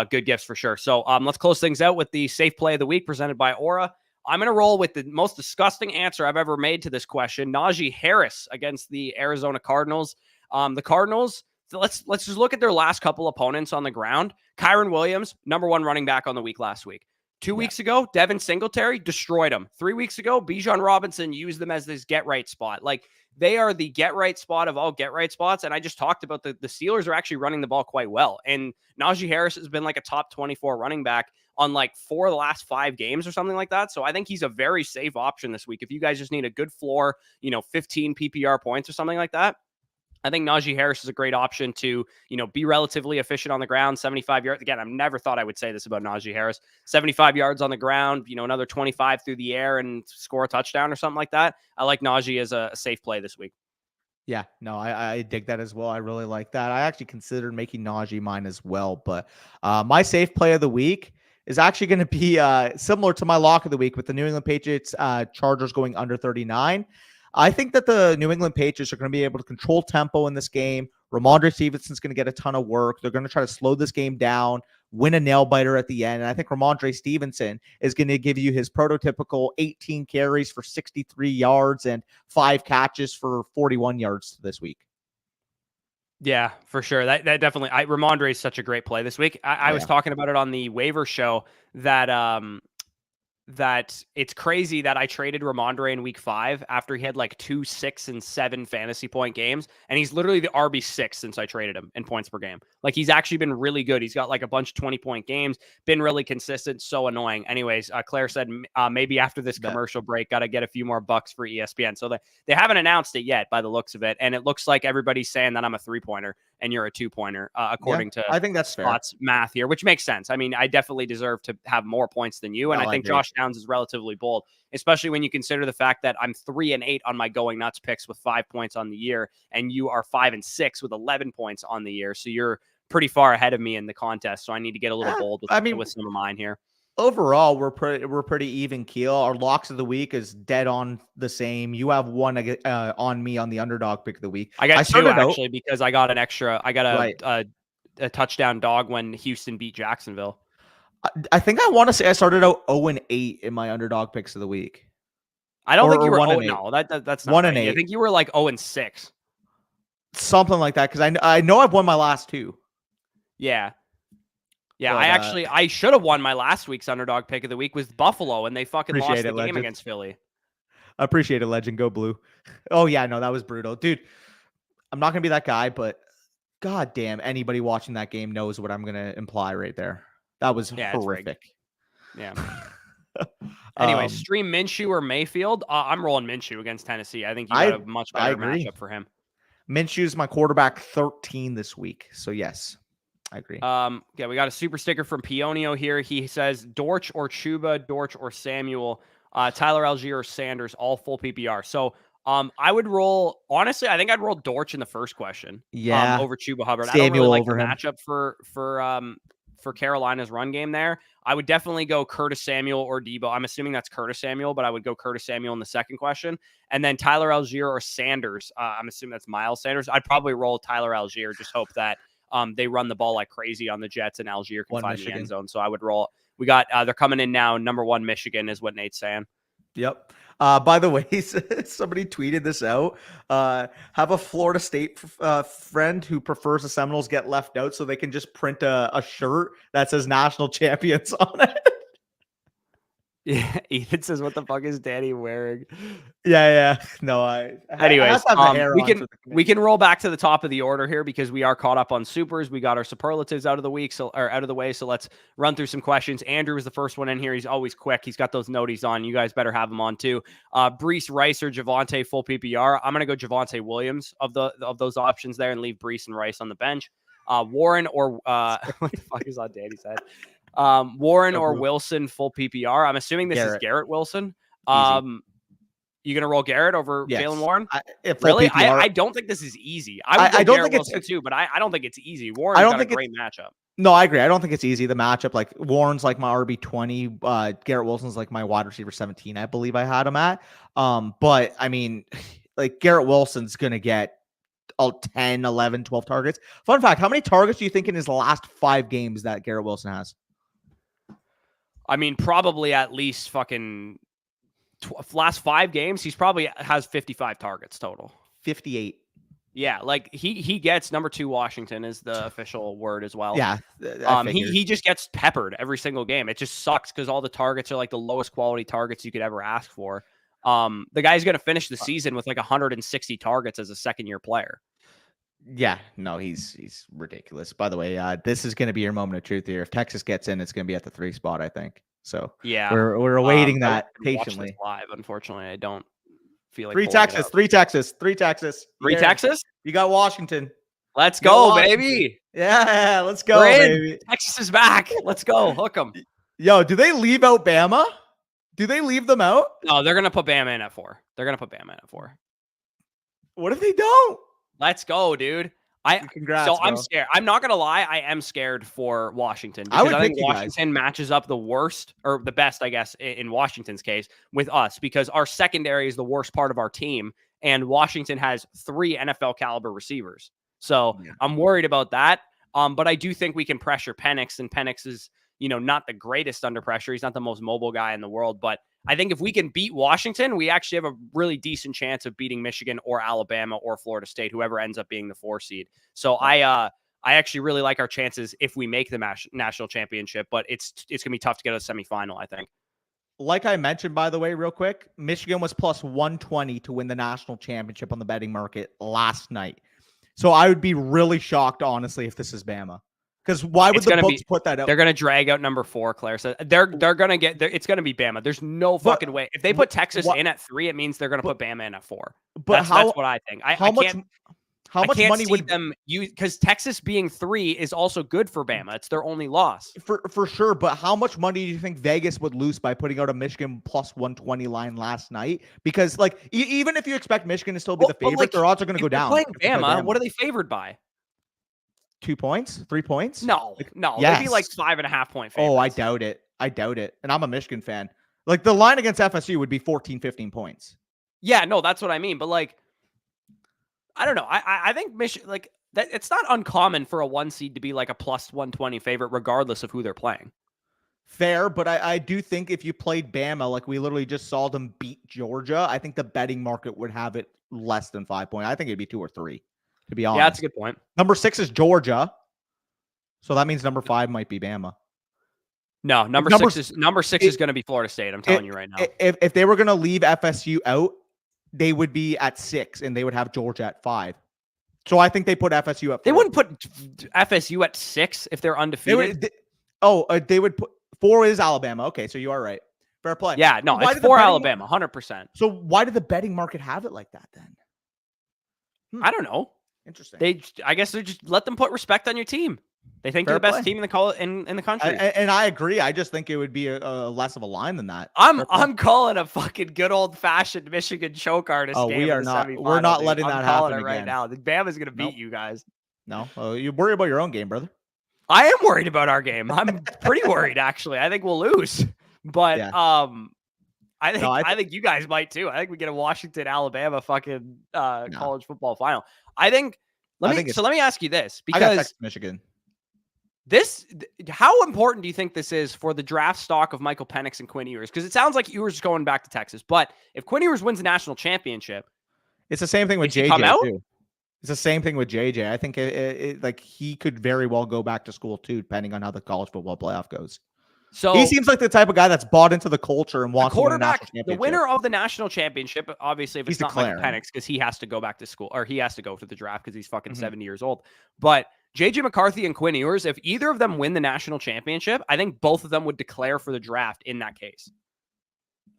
good gifts for sure. So let's close things out with the safe play of the week presented by Aura. I'm going to roll with the most disgusting answer I've ever made to this question. Najee Harris against the Arizona Cardinals. The Cardinals, let's just look at their last couple opponents on the ground. Kyren Williams, number 1 running back on the week last week. 2 weeks ago, Devin Singletary destroyed him. 3 weeks ago, Bijan Robinson used them as this get-right spot. Like, they are the get-right spot of all get-right spots, and I just talked about the Steelers are actually running the ball quite well, and Najee Harris has been like a top 24 running back on like 4 of the last 5 games or something like that. So I think he's a very safe option this week. If you guys just need a good floor, 15 PPR points or something like that, I think Najee Harris is a great option to, be relatively efficient on the ground, 75 yards. Again, I've never thought I would say this about Najee Harris. 75 yards on the ground, another 25 through the air and score a touchdown or something like that. I like Najee as a safe play this week. Yeah, no, I dig that as well. I really like that. I actually considered making Najee mine as well, but my safe play of the week is actually going to be similar to my lock of the week with the New England Patriots Chargers going under 39. I think that the New England Patriots are going to be able to control tempo in this game. Ramondre Stevenson's going to get a ton of work. They're going to try to slow this game down, win a nail biter at the end. And I think Ramondre Stevenson is going to give you his prototypical 18 carries for 63 yards and 5 catches for 41 yards this week. Yeah, for sure. That definitely, Ramondre is such a great play this week. I was talking about it on the waiver show that it's crazy that I traded Ramondre in week 5 after he had like 2, 6, and 7 fantasy point games. And he's literally the RB6 since I traded him in points per game. Like, he's actually been really good. He's got like a bunch of 20-point games, been really consistent. So annoying. Anyways, Claire said maybe after this commercial break, got to get a few more bucks for ESPN. So they haven't announced it yet by the looks of it. And it looks like everybody's saying that I'm a 3-pointer and you're a 2-pointer, according to I think that's Scott's math here, which makes sense. I mean, I definitely deserve to have more points than you. And I think Josh Downs is relatively bold, especially when you consider the fact that I'm 3-8 on my going nuts picks with 5 points on the year, and you are 5-6 with 11 points on the year. So you're pretty far ahead of me in the contest. So I need to get a little bold with some of mine here. Overall, we're pretty even keel. Our locks of the week is dead on the same. You have one on me on the underdog pick of the week. I got 2 actually because I got an extra. I got a touchdown dog when Houston beat Jacksonville. I think I want to say I started out 0-8 in my underdog picks of the week. I don't think you were 0-8. No, that's not 1-8. I think you were like 0-6. Something like that, because I know I've won my last 2. Yeah. Yeah, but, I should have won my last week's underdog pick of the week with Buffalo, and they fucking lost the game against Philly. I appreciate it, Legend. Go Blue. Oh, yeah, no, that was brutal. Dude, I'm not going to be that guy, but god damn, anybody watching that game knows what I'm going to imply right there. That was horrific. Yeah. Anyway, stream Minshew or Mayfield. I'm rolling Minshew against Tennessee. I think you got a much better matchup for him. Minshew's my quarterback 13 this week. So, yes. I agree. Yeah, we got a super sticker from Pionio here. He says Dortch or Chuba, Dortch or Samuel, Tyler Algier or Sanders, all full PPR. So I would roll, honestly, I think I'd roll Dortch in the first question. Yeah. Over Chuba Hubbard. Samuel, I don't really like over the him. matchup for Carolina's run game there. I would definitely go Curtis Samuel or Debo. I'm assuming that's Curtis Samuel, but I would go Curtis Samuel in the second question. And then Tyler Algier or Sanders. I'm assuming that's Miles Sanders. I'd probably roll Tyler Algier, just hope that they run the ball like crazy on the Jets, and Algier can find the end zone. So I would roll. We got they're coming in now. Number 1 Michigan is what Nate's saying. Yep. By the way, somebody tweeted this out. Have a Florida State friend who prefers the Seminoles get left out so they can just print a shirt that says national champions on it. Yeah, Ethan says, "What the fuck is Danny wearing?" Yeah. No, Anyways, we can roll back to the top of the order here because we are caught up on supers. We got our superlatives out of the way. So let's run through some questions. Andrew was the first one in here. He's always quick. He's got those noties on. You guys better have them on too. Breece Rice or Javonte full PPR. I'm gonna go Javonte Williams of those options there and leave Breece and Rice on the bench. Warren or what the fuck is on Danny's head? Warren or Wilson full PPR. I'm assuming this is Garrett Wilson. You gonna roll Garrett over Yes. Jaylen Warren? If Really? PPR, I don't think this is easy. I would go I don't Garrett think it's Wilson too, but I don't think it's easy. I Warren's don't got a think great matchup. No, I agree. I don't think it's easy. The matchup, like Warren's like my RB20, Garrett Wilson's like my wide receiver 17, I believe I had him at. But I mean, like Garrett Wilson's gonna get 10, 11, 12 targets. Fun fact, how many targets do you think in his last 5 games that Garrett Wilson has? I mean, probably at least fucking last 5 games, he's probably has 55 targets total. 58. Yeah, like he gets number 2 Washington is the official word as well. Yeah, he just gets peppered every single game. It just sucks because all the targets are like the lowest quality targets you could ever ask for. The guy's gonna finish the season with like 160 targets as a second-year player. Yeah, no, he's ridiculous. By the way, this is going to be your moment of truth here. If Texas gets in, it's going to be at the 3 spot, I think. So yeah, we're awaiting that patiently. patiently. Live, unfortunately, I don't feel like 3 Texas. Three Texas. You got Washington. Let's go, baby. Yeah, let's go, baby. Texas is back. Let's go. Hook them. Yo, do they leave out Bama? Do they leave them out? No, they're gonna put Bama in at 4. What if they don't? Let's go, dude. Congrats, so bro. I'm scared. I'm not gonna lie, I am scared for Washington I because I think pick you guys. Washington matches up the worst or the best, I guess, in Washington's case with us because our secondary is the worst part of our team, and Washington has 3 NFL caliber receivers. So I'm worried about that. But I do think we can pressure Penix, and Penix is, not the greatest under pressure. He's not the most mobile guy in the world, but I think if we can beat Washington, we actually have a really decent chance of beating Michigan or Alabama or Florida State, whoever ends up being the 4 seed. So I actually really like our chances if we make the national championship, but it's going to be tough to get a semifinal, I think. Like I mentioned, by the way, real quick, Michigan was plus 120 to win the national championship on the betting market last night. So I would be really shocked, honestly, if this is Bama. Because why would the books put that out? They're going to drag out number 4, Claire said. They're going to get it's going to be Bama. There's no fucking way. If they put Texas in at 3, it means they're going to put Bama in at 4. But that's what I think. How much money would them use? Because Texas being 3 is also good for Bama. It's their only loss. For sure. But how much money do you think Vegas would lose by putting out a Michigan plus 120 line last night? Because even if you expect Michigan to still be the favorite, their odds are going to go down. Playing Bama, what are they favored by? 2 points? 3 points? No. Yes. They'd be like 5.5 point favorites. Oh, I doubt it. And I'm a Michigan fan. Like the line against FSU would be 14, 15 points. Yeah, no, that's what I mean. But I don't know. I think Michigan, that it's not uncommon for a 1 seed to be like a plus 120 favorite, regardless of who they're playing. Fair, but I do think if you played Bama, like we literally just saw them beat Georgia, I think the betting market would have it less than 5 points. I think it'd be 2 or 3. To be honest. Yeah, that's a good point. Number 6 is Georgia. So that means number 5 might be Bama. No, number 6 is going to be Florida State. I'm telling you right now. If they were going to leave FSU out, they would be at 6 and they would have Georgia at 5. So I think they put FSU at 4. They wouldn't put FSU at 6 if they're undefeated. They would put 4 is Alabama. Okay, so you are right. Fair play. Yeah, no, it's 4 Alabama, 100%. So why did the betting market have it like that then? I don't know. Interesting. I guess they just let them put respect on your team. They think they're the best team in the country. And I agree. I just think it would be a less of a line than that. I'm calling a fucking good old fashioned Michigan choke artist. Oh, we are not. We're not letting that happen again. Right now. The Bama's going to beat you guys. No, you worry about your own game, brother. I am worried about our game. I'm pretty worried actually. I think we'll lose, but I think you guys might too. I think we get a Washington Alabama fucking college football final. Let me ask you this, because I got Texas, Michigan. How important do you think this is for the draft stock of Michael Penix and Quinn Ewers? Because it sounds like Ewers is going back to Texas, but if Quinn Ewers wins the national championship, it's the same thing with JJ too. It's the same thing with JJ. I think he could very well go back to school too, depending on how the college football playoff goes. So he seems like the type of guy that's bought into the culture and wants to win a national championship. The winner of the national championship, obviously, if it's not Michael Penix, because he has to go back to school or he has to go to the draft because he's fucking 70 years old. But JJ McCarthy and Quinn Ewers, if either of them win the national championship, I think both of them would declare for the draft in that case.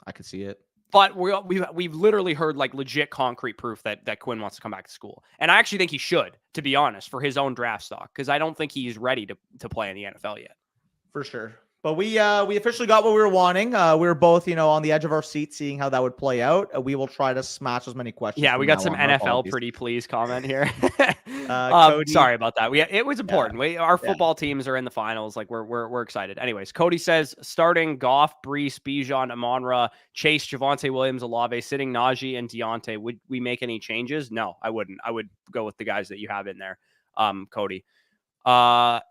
I could see it. But we've literally heard like legit concrete proof that Quinn wants to come back to school. And I actually think he should, to be honest, for his own draft stock, because I don't think he's ready to play in the NFL yet. For sure. But we officially got what we were wanting. We were both, on the edge of our seat, seeing how that would play out. We will try to smash as many questions. Yeah, we got some on. NFL pretty please comment here. Cody, sorry about that. It was important. Our football teams are in the finals. Like we're excited. Anyways, Cody says starting Goff, Brees, Bijan, Amon-Ra, Chase, Javonte Williams, Olave, sitting Najee and Deontay. Would we make any changes? No, I wouldn't. I would go with the guys that you have in there. Cody. MCMXCV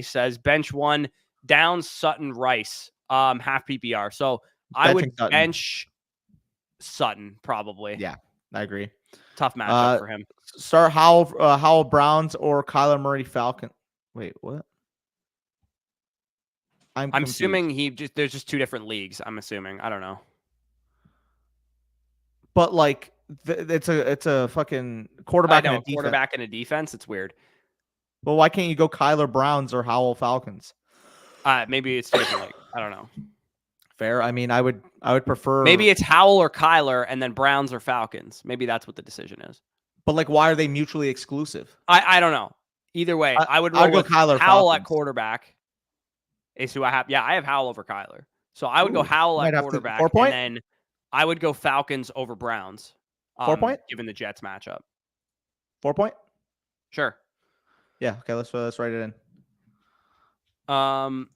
says bench one, down Sutton, Rice, half PPR. So I would bench Sutton probably. Yeah, I agree. Tough matchup for him. Start Howell Browns or Kyler Murray Falcon. Wait, what? I'm assuming there's just two different leagues. I'm assuming. I don't know. But like it's a fucking quarterback and a defense. Quarterback and a defense. It's weird. Well, why can't you go Kyler Browns or Howell Falcons? Maybe it's different. Like, I don't know. Fair. I mean, I would prefer. Maybe it's Howell or Kyler, and then Browns or Falcons. Maybe that's what the decision is. But like, why are they mutually exclusive? I don't know. Either way, I would go Kyler Howell Falcons. At quarterback. Is who I have. Yeah, I have Howell over Kyler. So I would go Howell at quarterback, and then I would go Falcons over Browns. 4 point? Given the Jets matchup. 4 point? Sure. Yeah. Okay. Let's write it in.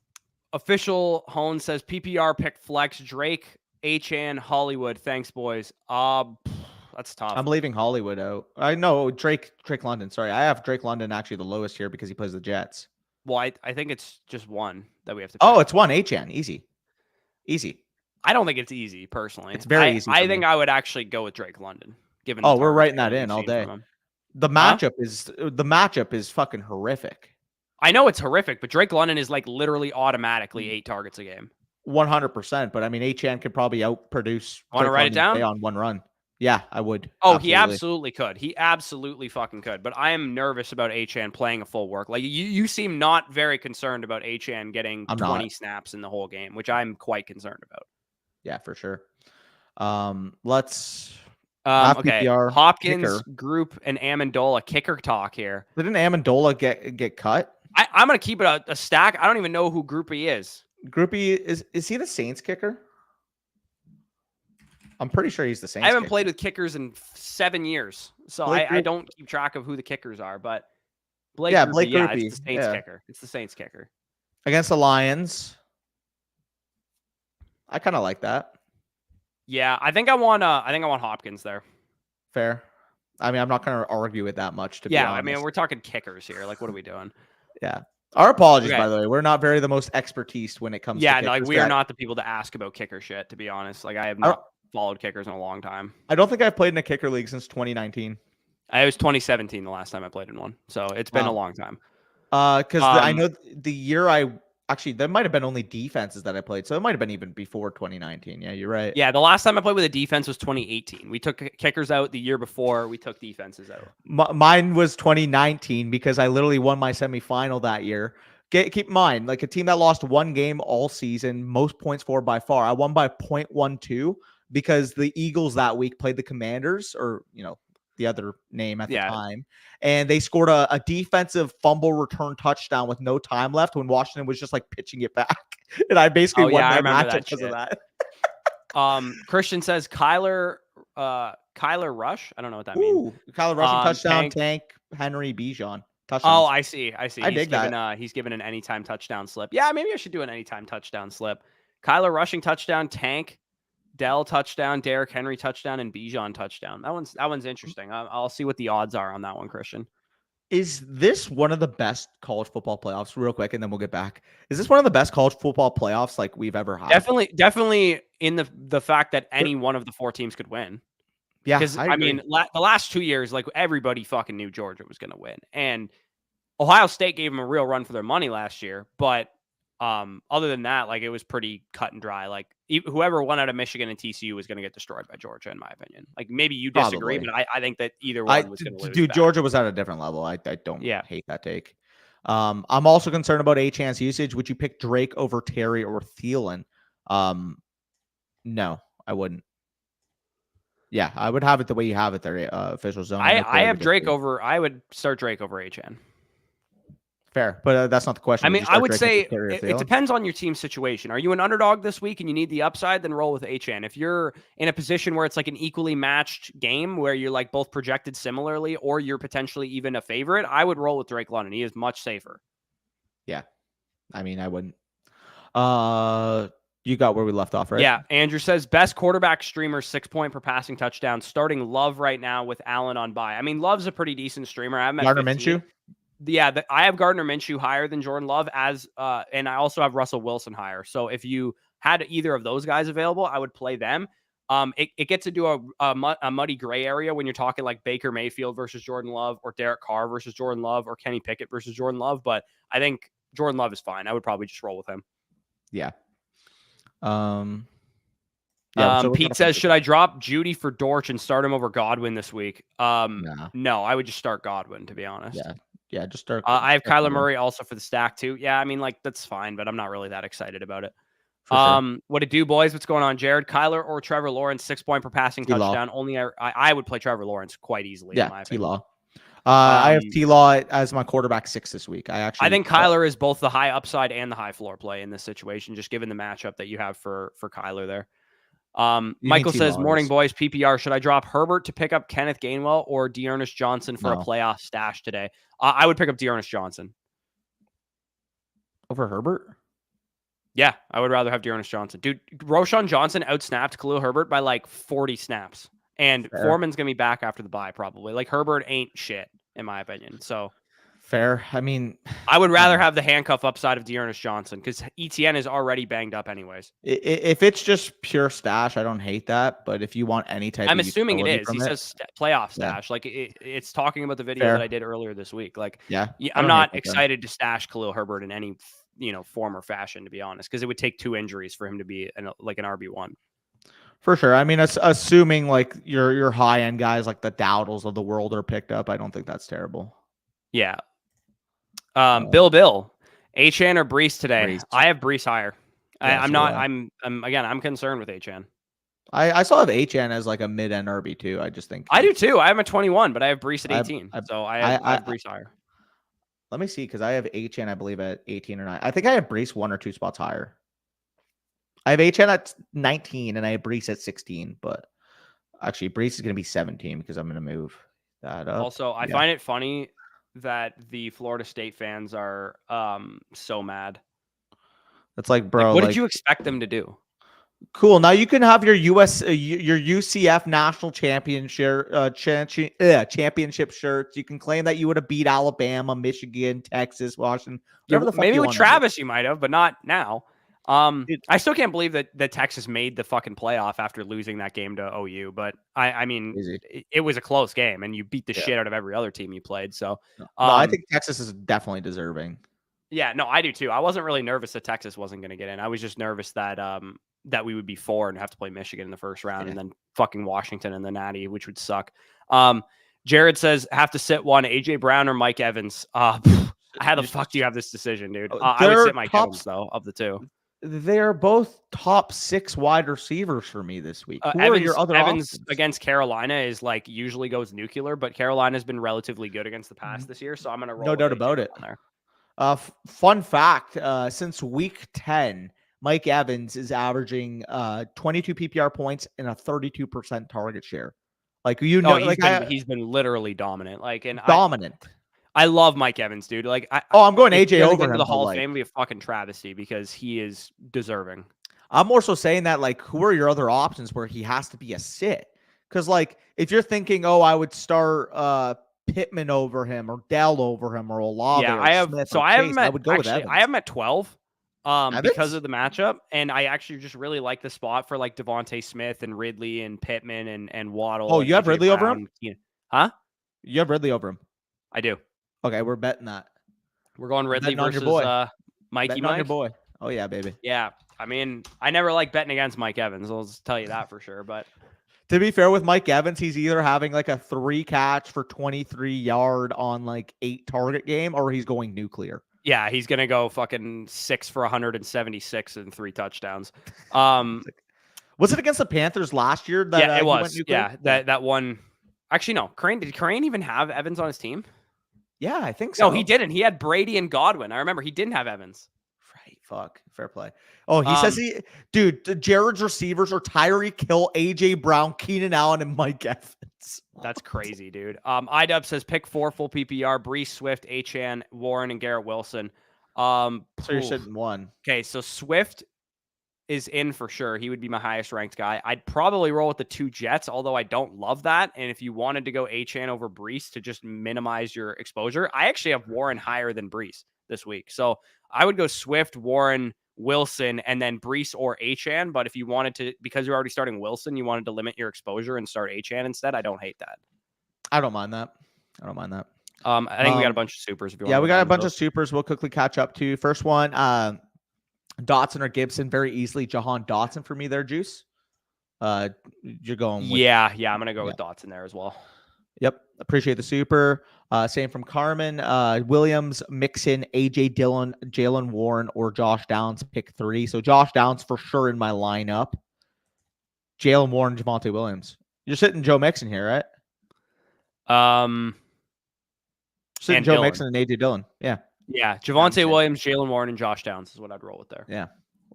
Official Hone says PPR pick flex Drake, Achane, Hollywood. Thanks, boys. That's tough. I'm leaving Hollywood out. I know Drake London. Sorry, I have Drake London actually the lowest here because he plays the Jets. Well, I think it's just one that we have to pick. Oh, it's one. Achane. Easy. I don't think it's easy, personally. It's very easy. I think I would actually go with Drake London. Given we're writing that in all day. The matchup is fucking horrific. I know it's horrific, but Drake London is like literally automatically 8 targets a game. 100%. But I mean, Achane could probably outproduce. Want to write it down on one run? Yeah, I would. Oh, absolutely. He absolutely could. He absolutely fucking could. But I am nervous about Achane playing a full work. Like you seem not very concerned about Achane getting 20 snaps in the whole game, which I'm quite concerned about. Yeah, for sure. Let's okay. Hopkins, kicker. Group, and Amendola kicker talk here. Didn't Amendola get cut? I'm gonna keep it a stack. I don't even know who Groupie is. Groupie is he the Saints kicker? I'm pretty sure he's the Saints. I haven't played with kickers in 7 years, so I don't keep track of who the kickers are. But Blake Groupie, it's the Saints kicker. It's the Saints kicker against the Lions. I kind of like that. Yeah, I think I want Hopkins there. Fair. I mean, I'm not going to argue with that much. To be honest. I mean, we're talking kickers here. Like, what are we doing? Yeah. Our apologies, by the way. We're not the most expertise when it comes to kickers. Yeah, like we are not the people to ask about kicker shit, to be honest. Like, I have not followed kickers in a long time. I don't think I've played in a kicker league since 2019. It was 2017 the last time I played in one. So it's been a long time. Because I know the year there might have been only defenses that I played. So it might have been even before 2019. Yeah, you're right. Yeah, the last time I played with a defense was 2018. We took kickers out the year before. We took defenses out. Mine was 2019 because I literally won my semifinal that year. Keep in mind, like a team that lost one game all season, most points for by far. I won by 0.12 because the Eagles that week played the Commanders, or the other name at the time, and they scored a defensive fumble return touchdown with no time left when Washington was just like pitching it back, and I basically won that matchup because of that. Christian says Kyler Rush. I don't know what that means. Kyler rushing touchdown, Tank Henry Bijan touchdown. Oh, I see. He's given an anytime touchdown slip. Yeah, maybe I should do an anytime touchdown slip. Kyler rushing touchdown, Tank. Dell touchdown, Derrick Henry touchdown, and Bijan touchdown. That one's interesting. I'll see what the odds are on that one, Christian. Is this one of the best college football playoffs? Real quick, and then we'll get back. Is this one of the best college football playoffs like we've ever had? Definitely in the fact that any one of the 4 teams could win. Yeah, because I mean, the last 2 years, like everybody fucking knew Georgia was going to win, and Ohio State gave them a real run for their money last year, but. Other than that, like it was pretty cut and dry. Like whoever won out of Michigan and TCU was going to get destroyed by Georgia, in my opinion. Like maybe you disagree, but I think that either one was going to lose. Dude, Georgia was at a different level. I don't hate that take. I'm also concerned about Achane's usage. Would you pick Drake over Terry or Thielen? No, I wouldn't. Yeah, I would have it the way you have it there. Official zone. I have Drake over. I would start Drake over Achane. Fair, but that's not the question. I mean, I would say it depends on your team situation. Are you an underdog this week and you need the upside? Then roll with HN. If you're in a position where it's like an equally matched game where you're like both projected similarly, or you're potentially even a favorite, I would roll with Drake London. He is much safer. Yeah, I mean, I wouldn't. You got where we left off, right? Yeah. Andrew says best quarterback streamer, 6 point per passing touchdown. Starting Love right now with Allen on bye. I mean, Love's a pretty decent streamer. I have Gardner Minshew. Yeah, I have Gardner Minshew higher than Jordan Love and I also have Russell Wilson higher. So if you had either of those guys available, I would play them. It gets into a muddy gray area when you're talking like Baker Mayfield versus Jordan Love, or Derek Carr versus Jordan Love, or Kenny Pickett versus Jordan Love. But I think Jordan Love is fine. I would probably just roll with him. Yeah. Pete says, should I drop Judy for Dortch and start him over Godwin this week? No, I would just start Godwin, to be honest. Yeah, just start. I have Kyler Murray also for the stack too. Yeah, I mean, like, that's fine, but I'm not really that excited about it. Sure. What it do, boys? What's going on, Jared? Kyler or Trevor Lawrence, 6 point per passing touchdown? Only I would play Trevor Lawrence quite easily. Yeah, T-Law. I have T-Law as my quarterback 6 this week. I think Kyler is both the high upside and the high floor play in this situation, just given the matchup that you have for Kyler there. Michael says, morning boys, PPR. Should I drop Herbert to pick up Kenneth Gainwell or Dearness Johnson for a playoff stash today? I would pick up Dearness Johnson over Herbert. Yeah, I would rather have Dearness Johnson. Dude, Roshan Johnson outsnapped Khalil Herbert by like 40 snaps. And Foreman's going to be back after the bye probably. Like, Herbert ain't shit, in my opinion. So fair. I mean, I would rather have the handcuff upside of Dearness Johnson because ETN is already banged up anyways. If it's just pure stash, I don't hate that. But if you want any type I'm assuming it is. He says playoff stash. Like, it's talking about the video that I did earlier this week. Like, I'm not excited to stash Khalil Herbert in any form or fashion, to be honest, because it would take 2 injuries for him to be an RB1. For sure. I mean, assuming like your high end guys like the Dowdles of the world are picked up, I don't think that's terrible. Yeah. Bill, HN or Brees today? Brees. I have Brees higher. Yeah, I'm concerned with HN. I still have HN as like a mid end RB too. I just think I do too. I have him at 21, but I have Brees at 18. So I have Brees higher. Let me see, because I have HN, I believe, at 18 or 9. I think I have Brees 1 or 2 spots higher. I have HN at 19 and I have Brees at 16, but actually Brees is going to be 17 because I'm going to move that up. Also, I find it funny that the Florida State fans are so mad. It's like, bro, what did you expect them to do? Cool. Now you can have your your UCF national championship championship shirts. You can claim that you would have beat Alabama, Michigan, Texas, Washington. Maybe with Travis you might have, but not now. I still can't believe that Texas made the fucking playoff after losing that game to OU. But I mean, it was a close game, and you beat the shit out of every other team you played. So I think Texas is definitely deserving. Yeah, no, I do too. I wasn't really nervous that Texas wasn't going to get in. I was just nervous that that we would be 4 and have to play Michigan in the first round, and then fucking Washington in the Natty, which would suck. Jared says, have to sit one, AJ Brown or Mike Evans. How the fuck do you have this decision, dude? I would sit Mike Evans though, of the two. They're both top 6 wide receivers for me this week. Who are your other Evans against Carolina is like usually goes nuclear, but Carolina's been relatively good against the pass this year, so I'm gonna roll. No doubt about it. There. Fun fact: since week 10, Mike Evans is averaging 22 PPR points and a 32% target share. Like he's been literally dominant. Dominant. I love Mike Evans, dude. Like, I'm going AJ over him. The Hall of Fame would be a fucking travesty because he is deserving. I'm more so saying that, like, who are your other options where he has to be a sit? Because, like, if you're thinking, I would start Pittman over him or Dell over him or Olave. Yeah, I have. Smith so I have him at. I have him at 12. Because of the matchup, and I actually just really like the spot for like Devontae Smith and Ridley and Pittman and Waddle. Oh, you have Ridley over him? Huh? You have Ridley over him? I do. Okay, we're betting that. We're going Ridley versus Mikey Mike. On your boy. Oh yeah, baby. Yeah, I mean, I never like betting against Mike Evans. I'll just tell you that for sure. But to be fair with Mike Evans, he's either having like a 3 catch for 23 yard on like 8 target game, or he's going nuclear. Yeah, he's gonna go fucking 6 for 176 and 3 touchdowns. Was it against the Panthers last year? It was. Yeah, that one. Actually, no. Did Crane even have Evans on his team? Yeah, I think so. No, he didn't. He had Brady and Godwin. I remember he didn't have Evans. Right. Fuck. Fair play. Oh, he says dude, Jared's receivers are Tyreek Hill, AJ Brown, Keenan Allen, and Mike Evans. That's crazy, dude. IDub says pick 4 full PPR: Brees, Swift, Achane, Warren, and Garrett Wilson. So you're sitting 1. Okay, so Swift is in for sure. He would be my highest ranked guy. I'd probably roll with the 2 Jets, although I don't love that. And if you wanted to go Achane over Brees to just minimize your exposure, I actually have Warren higher than Brees this week. So I would go Swift, Warren, Wilson, and then Brees or Achane. But if you wanted to, because you're already starting Wilson, you wanted to limit your exposure and start Achane instead, I don't hate that. I don't mind that. I think we got a bunch of supers. If you want we got a bunch of supers. We'll quickly catch up to. First one, Dotson or Gibson, very easily. Jahan Dotson for me there, Juice. You're going with... Yeah, I'm going to go with Dotson there as well. Yep. Appreciate the super. Same from Carmen. Williams, Mixon, AJ Dillon, Jalen Warren, or Josh Downs, pick 3. So Josh Downs for sure in my lineup. Jalen Warren, Javonte Williams. You're sitting Joe Mixon here, right? Sitting Joe Dillon. Mixon and AJ Dillon. Yeah. Yeah. Javonte Williams, Jalen Warren, and Josh Downs is what I'd roll with there. Yeah.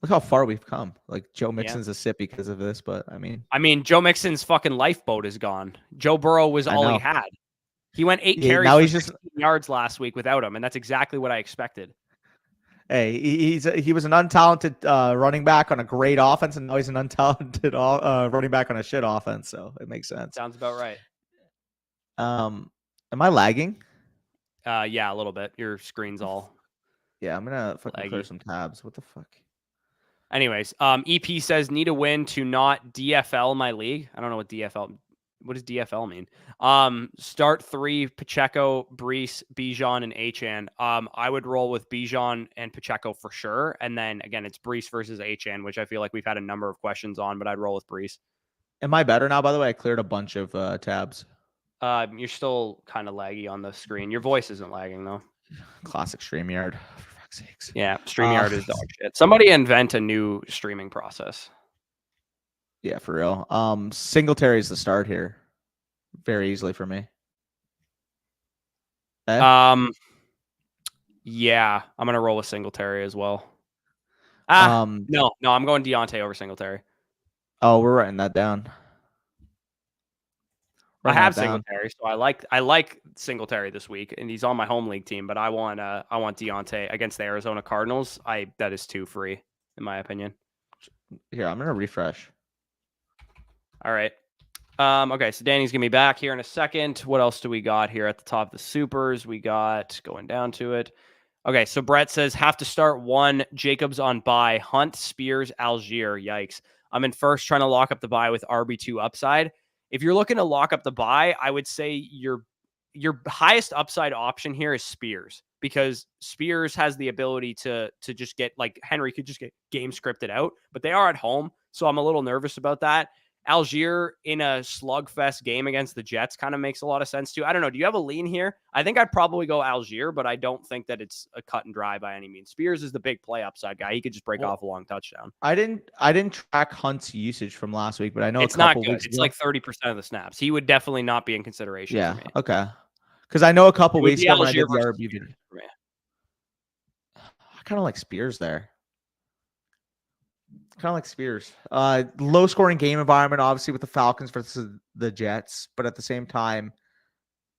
Look how far we've come. Like Joe Mixon's a sip because of this, but I mean, Joe Mixon's fucking lifeboat is gone. Joe Burrow was all he had. He went 8 carries now for he's just yards last week without him, and that's exactly what I expected. Hey, he was an untalented running back on a great offense, and now he's an untalented running back on a shit offense. So it makes sense. Sounds about right. Am I lagging? Yeah, a little bit. Your screen's all. Yeah, I'm gonna fucking clear some tabs. What the fuck? Anyways, EP says need a win to not DFL my league. I don't know what DFL. What does DFL mean? Start 3 Pacheco, Brees, Bijan, and Achane. I would roll with Bijan and Pacheco for sure. And then again, it's Brees versus Achane, which I feel like we've had a number of questions on, but I'd roll with Brees. Am I better now? By the way, I cleared a bunch of tabs. You're still kind of laggy on the screen. Your voice isn't lagging though. Classic StreamYard. For fuck's sakes. Yeah, StreamYard is dog shit. Somebody invent a new streaming process. Yeah, for real. Singletary is the start here. Very easily for me. Yeah, I'm gonna roll with Singletary as well. No, I'm going Deontay over Singletary. Oh, we're writing that down. I have Singletary, so I like Singletary this week, and he's on my home league team. But I want Deontay against the Arizona Cardinals. That is too free, in my opinion. Here, I'm gonna refresh. All right. Okay, so Danny's gonna be back here in a second. What else do we got here at the top of the supers? We got going down to it. Okay, so Brett says have to start 1 Jacobs on bye. Hunt, Spears, Algier. Yikes. I'm in first trying to lock up the bye with RB2 upside. If you're looking to lock up the bye, I would say your highest upside option here is Spears, because Spears has the ability to just get, like, Henry could just get game scripted out, but they are at home, so I'm a little nervous about that. Algier in a slugfest game against the Jets kind of makes a lot of sense too. I don't know. Do you have a lean here? I think I'd probably go Algier, but I don't think that it's a cut and dry by any means. Spears is the big play upside guy. He could just break off a long touchdown. I didn't track Hunt's usage from last week, but I know it's not good. It's like 30% of the snaps. He would definitely not be in consideration. Yeah. For me. Okay. Because I know a couple weeks ago when I did the RB video. I kind of like Spears there. Kind of like Spears. Low scoring game environment, obviously, with the Falcons versus the Jets. But at the same time,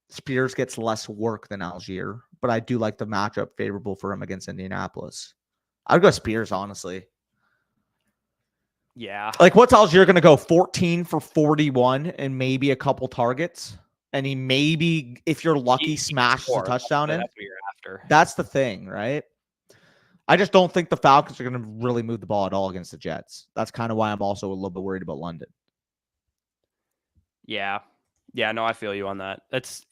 Spears gets less work than Algier. But I do like the matchup favorable for him against Indianapolis. I'd go Spears, honestly. Yeah. Like, what's Algier going to go? 14 for 41 and maybe a couple targets? And he maybe, if you're lucky, smashes a touchdown in? That's what you're after. That's the thing, right? I just don't think the Falcons are going to really move the ball at all against the Jets. That's kind of why I'm also a little bit worried about London. Yeah. Yeah, no, I feel you on that. That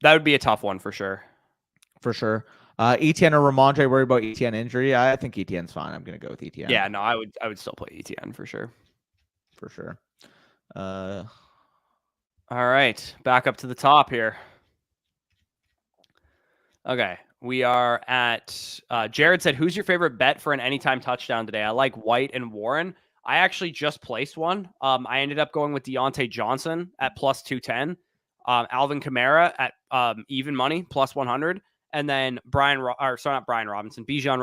would be a tough one for sure. For sure. Etienne or Ramondre, worried about Etienne injury? I think Etienne's fine. I'm going to go with Etienne. Yeah, no, I would still play Etienne for sure. For sure. All right. Back up to the top here. Okay. We are at Jared said, who's your favorite bet for an anytime touchdown today? I like White and Warren. I actually just placed one. I ended up going with Deontay Johnson at plus 210. Alvin Kamara at even money, plus 100. And then Bijan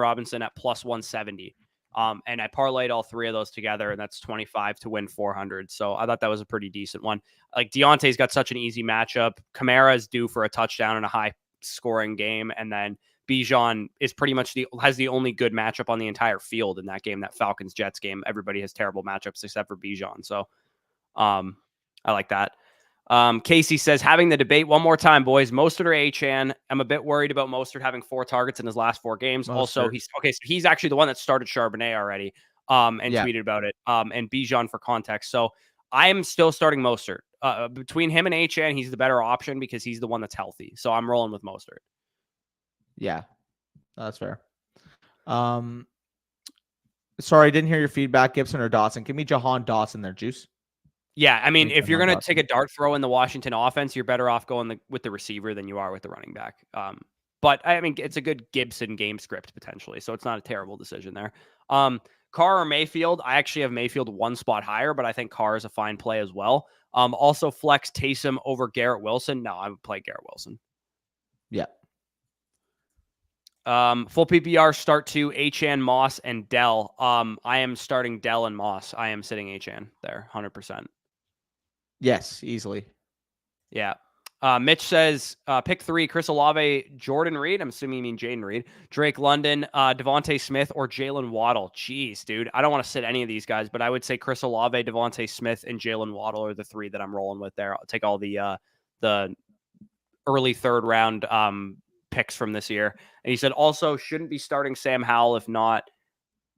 Robinson at plus 170. And I parlayed all three of those together, and that's 25 to win 400. So I thought that was a pretty decent one. Like Deontay's got such an easy matchup. Kamara is due for a touchdown in a high scoring game. And then Bijan is pretty much has the only good matchup on the entire field in that game, that Falcons Jets game. Everybody has terrible matchups except for Bijan. So I like that. Casey says, having the debate one more time, boys. Mostert or Achane? I'm a bit worried about Mostert having 4 targets in his last 4 games. Mostert. Also, he's actually the one that started Charbonnet already, and tweeted about it. And Bijan for context. So I am still starting Mostert. Between him and Achane, he's the better option because he's the one that's healthy. So I'm rolling with Mostert. Yeah, that's fair. Sorry, I didn't hear your feedback, Gibson or Dawson. Give me Jahan Dawson there, Juice. Yeah, I mean, if you're going to take a dart throw in the Washington offense, you're better off going with the receiver than you are with the running back. But, I mean, it's a good Gibson game script, potentially, so it's not a terrible decision there. Carr or Mayfield? I actually have Mayfield 1 spot higher, but I think Carr is a fine play as well. Also, flex Taysom over Garrett Wilson. No, I would play Garrett Wilson. Yeah. Full PPR start to Achane, Moss, and Dell. I am starting Dell and Moss. I am sitting Achane there, 100%. Yes, easily. Yeah. Mitch says, pick 3, Chris Olave, Jordan Reed. I'm assuming you mean Jaden Reed, Drake London, Devontae Smith, or Jalen Waddle. Jeez, dude. I don't want to sit any of these guys, but I would say Chris Olave, Devontae Smith, and Jalen Waddle are the 3 that I'm rolling with there. I'll take all the early 3rd round picks from this year. And he said, also, shouldn't be starting Sam Howell. If not,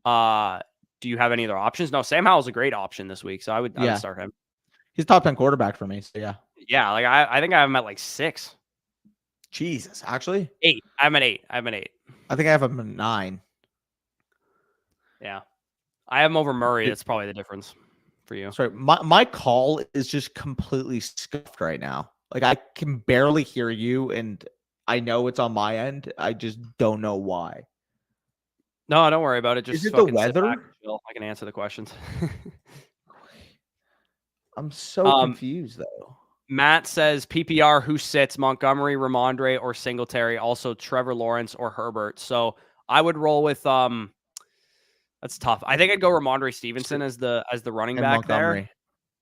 do you have any other options? No, Sam Howell's a great option this week, so I would start him. He's top 10 quarterback for me, so yeah. Yeah, like I think I have him at like 6. Jesus, actually? 8. I'm at 8. I think I have him at 9. Yeah. I have him over Murray. That's probably the difference for you. Sorry, my call is just completely scuffed right now. Like, I can barely hear you, and I know it's on my end. I just don't know why. No, don't worry about it. Just is it the weather? I can answer the questions. I'm so confused, though. Matt says PPR, who sits Montgomery, Ramondre, or Singletary? Also Trevor Lawrence or Herbert. So I would roll with that's tough. I think I'd go Ramondre Stevenson as the running back Montgomery. There.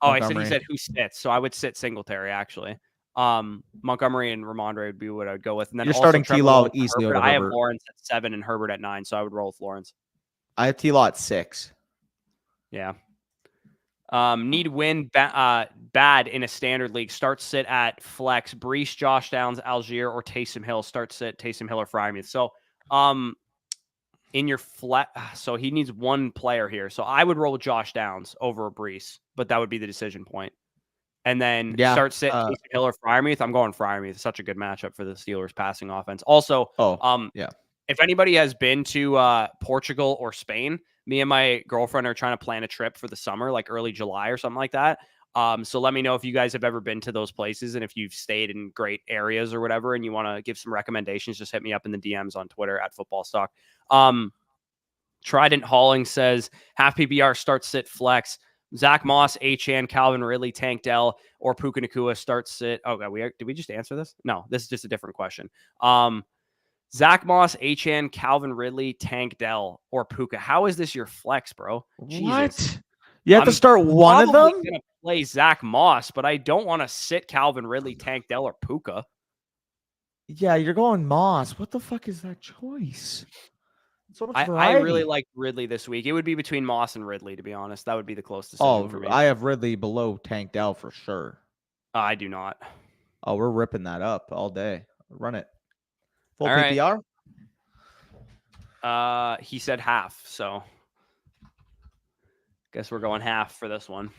Oh, Montgomery. I said he said who sits. So I would sit Singletary actually. Montgomery and Ramondre would be what I'd go with. And then you're starting T-Law easily over Herbert. I have Lawrence at 7 and Herbert at 9, so I would roll with Lawrence. I have T-Law at 6. Yeah. Need win bad in a standard league. Start sit at flex. Brees, Josh Downs, Algier, or Taysom Hill. Start sit Taysom Hill or Freiermuth. So, in your flex, so he needs one player here. So I would roll with Josh Downs over Brees, but that would be the decision point. And then start sit Taysom Hill or Freiermuth. I'm going Freiermuth. It's such a good matchup for the Steelers passing offense. Also, if anybody has been to Portugal or Spain, me and my girlfriend are trying to plan a trip for the summer, like early July or something like that. So let me know if you guys have ever been to those places and if you've stayed in great areas or whatever, and you want to give some recommendations, just hit me up in the DMs on Twitter at FootballStalk. Trident Halling says, half PPR start sit flex. Zach Moss, Achane, Calvin Ridley, Tank Dell, or Puka Nacua start sit. Oh, God, did we just answer this? No, this is just a different question. Zach Moss, Achane, Calvin Ridley, Tank Dell, or Puka. How is this your flex, bro? Jesus. What? You have to start one of them? I'm going to play Zach Moss, but I don't want to sit Calvin Ridley, Tank Dell, or Puka. Yeah, you're going Moss. What the fuck is that choice? So much I really like Ridley this week. It would be between Moss and Ridley, to be honest. That would be the closest decision for me. I have Ridley below Tank Dell for sure. I do not. Oh, we're ripping that up all day. Run it. Full all PPR? Right. He said half, so guess we're going half for this one.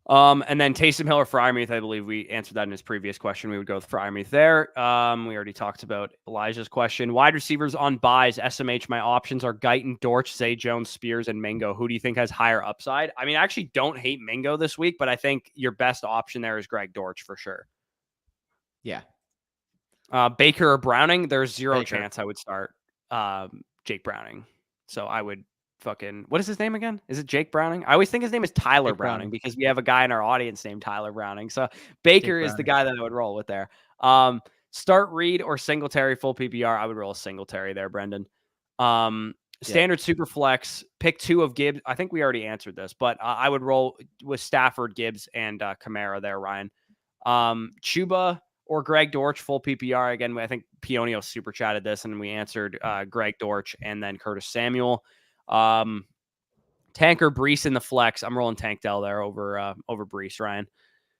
And then Taysom Hill or Freiermuth, I believe we answered that in his previous question. We would go with Freiermuth there. We already talked about Elijah's question. Wide receivers on buys, SMH, my options are Guyton, Dortch, Zay Jones, Spears, and Mingo. Who do you think has higher upside? I mean, I actually don't hate Mingo this week, but I think your best option there is Greg Dortch for sure. Yeah. Baker or Browning, there's zero chance I would start Jake Browning. So I would fucking, what is his name again? Is it Jake Browning? I always think his name is Tyler Jake Browning Browning. because we have a guy in our audience named Tyler Browning. So Baker is the guy that I would roll with there. Start Reed or Singletary full PPR. I would roll a Singletary there, Brendan. Standard super flex, pick 2 of Gibbs. I think we already answered this, but I would roll with Stafford, Gibbs, and Kamara there, Ryan. Chuba or Greg Dortch full PPR. Again, I think Pionio super chatted this, and we answered Greg Dortch and then Curtis Samuel. Tank or Brees in the flex. I'm rolling Tank Dell there over Brees, Ryan.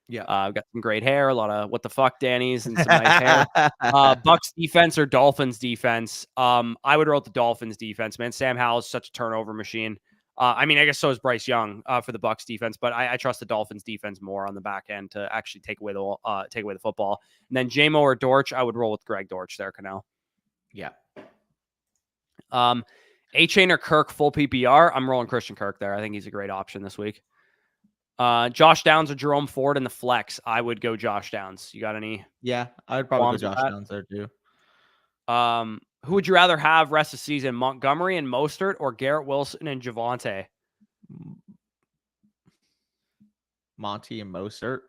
Yeah. I've got some great hair, a lot of what the fuck Danny's and some nice hair. Bucks defense or Dolphins defense. I would roll the Dolphins defense, man. Sam Howell's such a turnover machine. I mean, I guess so is Bryce Young for the Bucks defense, but I trust the Dolphins defense more on the back end to actually take away the football. And then JMO or Dortch, I would roll with Greg Dortch there, Canal. Yeah. A-Chain or Kirk full PPR. I'm rolling Christian Kirk there. I think he's a great option this week. Josh Downs or Jerome Ford in the flex. I would go Josh Downs. You got any? Yeah, I would probably go Josh Downs there too. Who would you rather have rest of the season? Montgomery and Mostert or Garrett Wilson and Javonte? Monty and Mostert.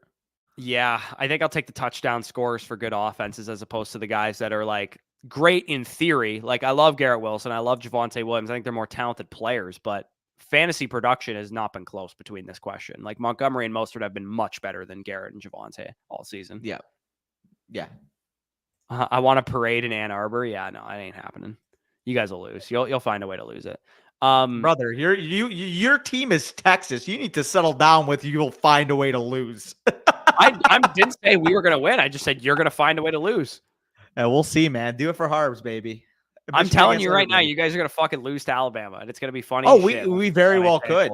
Yeah, I think I'll take the touchdown scores for good offenses as opposed to the guys that are like great in theory. Like I love Garrett Wilson. I love Javonte Williams. I think they're more talented players, but fantasy production has not been close between this question. Like Montgomery and Mostert have been much better than Garrett and Javonte all season. Yeah. Yeah. I want a parade in Ann Arbor. Yeah, no, it ain't happening. You guys will lose. You'll find a way to lose it. Brother, your team is Texas. You need to settle down with you'll find a way to lose. I didn't say we were going to win. I just said you're going to find a way to lose. Yeah, we'll see, man. Do it for Harbs, baby. I'm telling you right now, you guys are going to fucking lose to Alabama, and it's going to be funny. Oh, we very well could.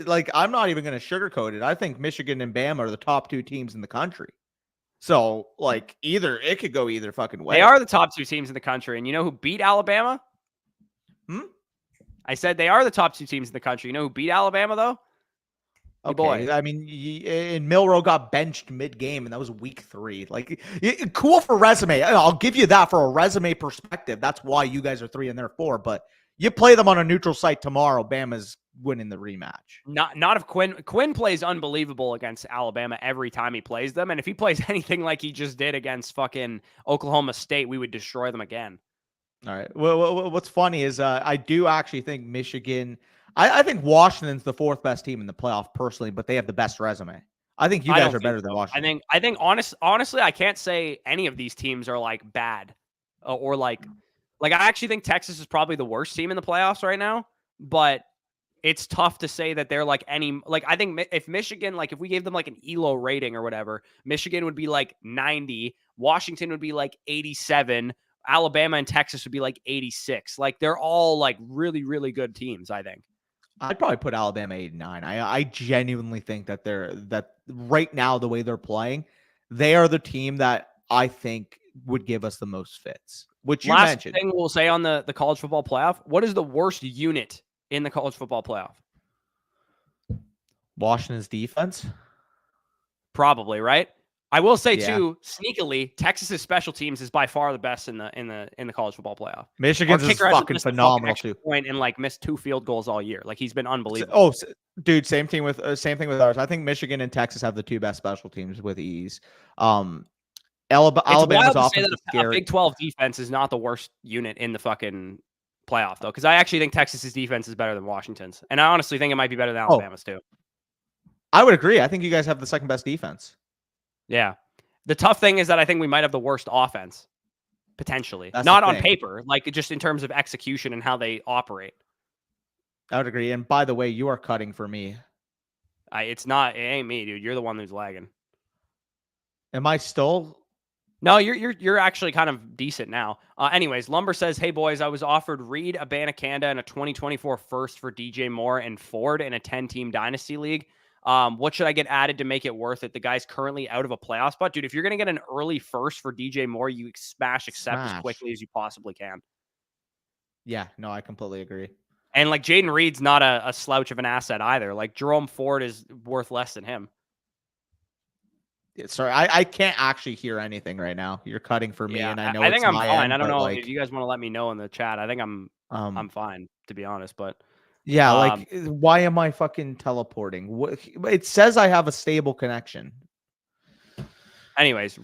Like, I'm not even going to sugarcoat it. I think Michigan and Bama are the top 2 teams in the country. So, like, it could go either fucking way. They are the top 2 teams in the country, and you know who beat Alabama? I said they are the top 2 teams in the country. You know who beat Alabama, though? Okay, boy. I mean, and Milroe got benched mid-game, and that was week 3. Like, cool for resume. I'll give you that for a resume perspective. That's why you guys are 3 and they're 4. But you play them on a neutral site tomorrow, Bama's winning the rematch. Not if Quinn. Quinn plays unbelievable against Alabama every time he plays them, and if he plays anything like he just did against fucking Oklahoma State, we would destroy them again. All right. Well, what's funny is I do actually think Michigan. I think Washington's the 4th best team in the playoff personally, but they have the best resume. I think you guys are better than Washington. I think honestly, I can't say any of these teams are like bad or like I actually think Texas is probably the worst team in the playoffs right now, but it's tough to say that they're like any, like, I think if Michigan, like if we gave them like an ELO rating or whatever, Michigan would be like 90, Washington would be like 87, Alabama and Texas would be like 86. Like they're all like really, really good teams, I think. I'd probably put Alabama 89. I genuinely think that that right now, the way they're playing, they are the team that I think would give us the most fits, which you mentioned. Last thing we'll say on the college football playoff, what is the worst unit in the college football playoff? Washington's defense? Probably, right? I will say too, sneakily, Texas's special teams is by far the best in the college football playoff. Michigan's is fucking phenomenal too. And like missed 2 field goals all year. Like he's been unbelievable. Oh, dude, same thing with ours. I think Michigan and Texas have the 2 best special teams with ease. Alabama's offense is scary. A Big 12 defense is not the worst unit in the fucking playoff though, because I actually think Texas's defense is better than Washington's, and I honestly think it might be better than Alabama's too. I would agree. I think you guys have the 2nd best defense. Yeah. The tough thing is that I think we might have the worst offense, potentially. That's not on paper, like just in terms of execution and how they operate. I would agree. And by the way, you are cutting for me. It ain't me, dude. You're the one who's lagging. Am I still? No, you're actually kind of decent now. Anyways, Lumber says, "Hey boys, I was offered Reed, Abanikanda, and a 2024 first for DJ Moore and Ford in a 10-team dynasty league. What should I get added to make it worth it? The guy's currently out of a playoff spot. Dude, if you're going to get an early first for DJ Moore, you accept as quickly as you possibly can." Yeah, no, I completely agree. And like Jaden Reed's not a slouch of an asset either. Like Jerome Ford is worth less than him. Sorry, I can't actually hear anything right now. You're cutting for me, and I know I think I'm fine. End, I don't know like, if you guys want to let me know in the chat. I think I'm fine. to be honest. But yeah, like why am I fucking teleporting? It says I have a stable connection. Anyways,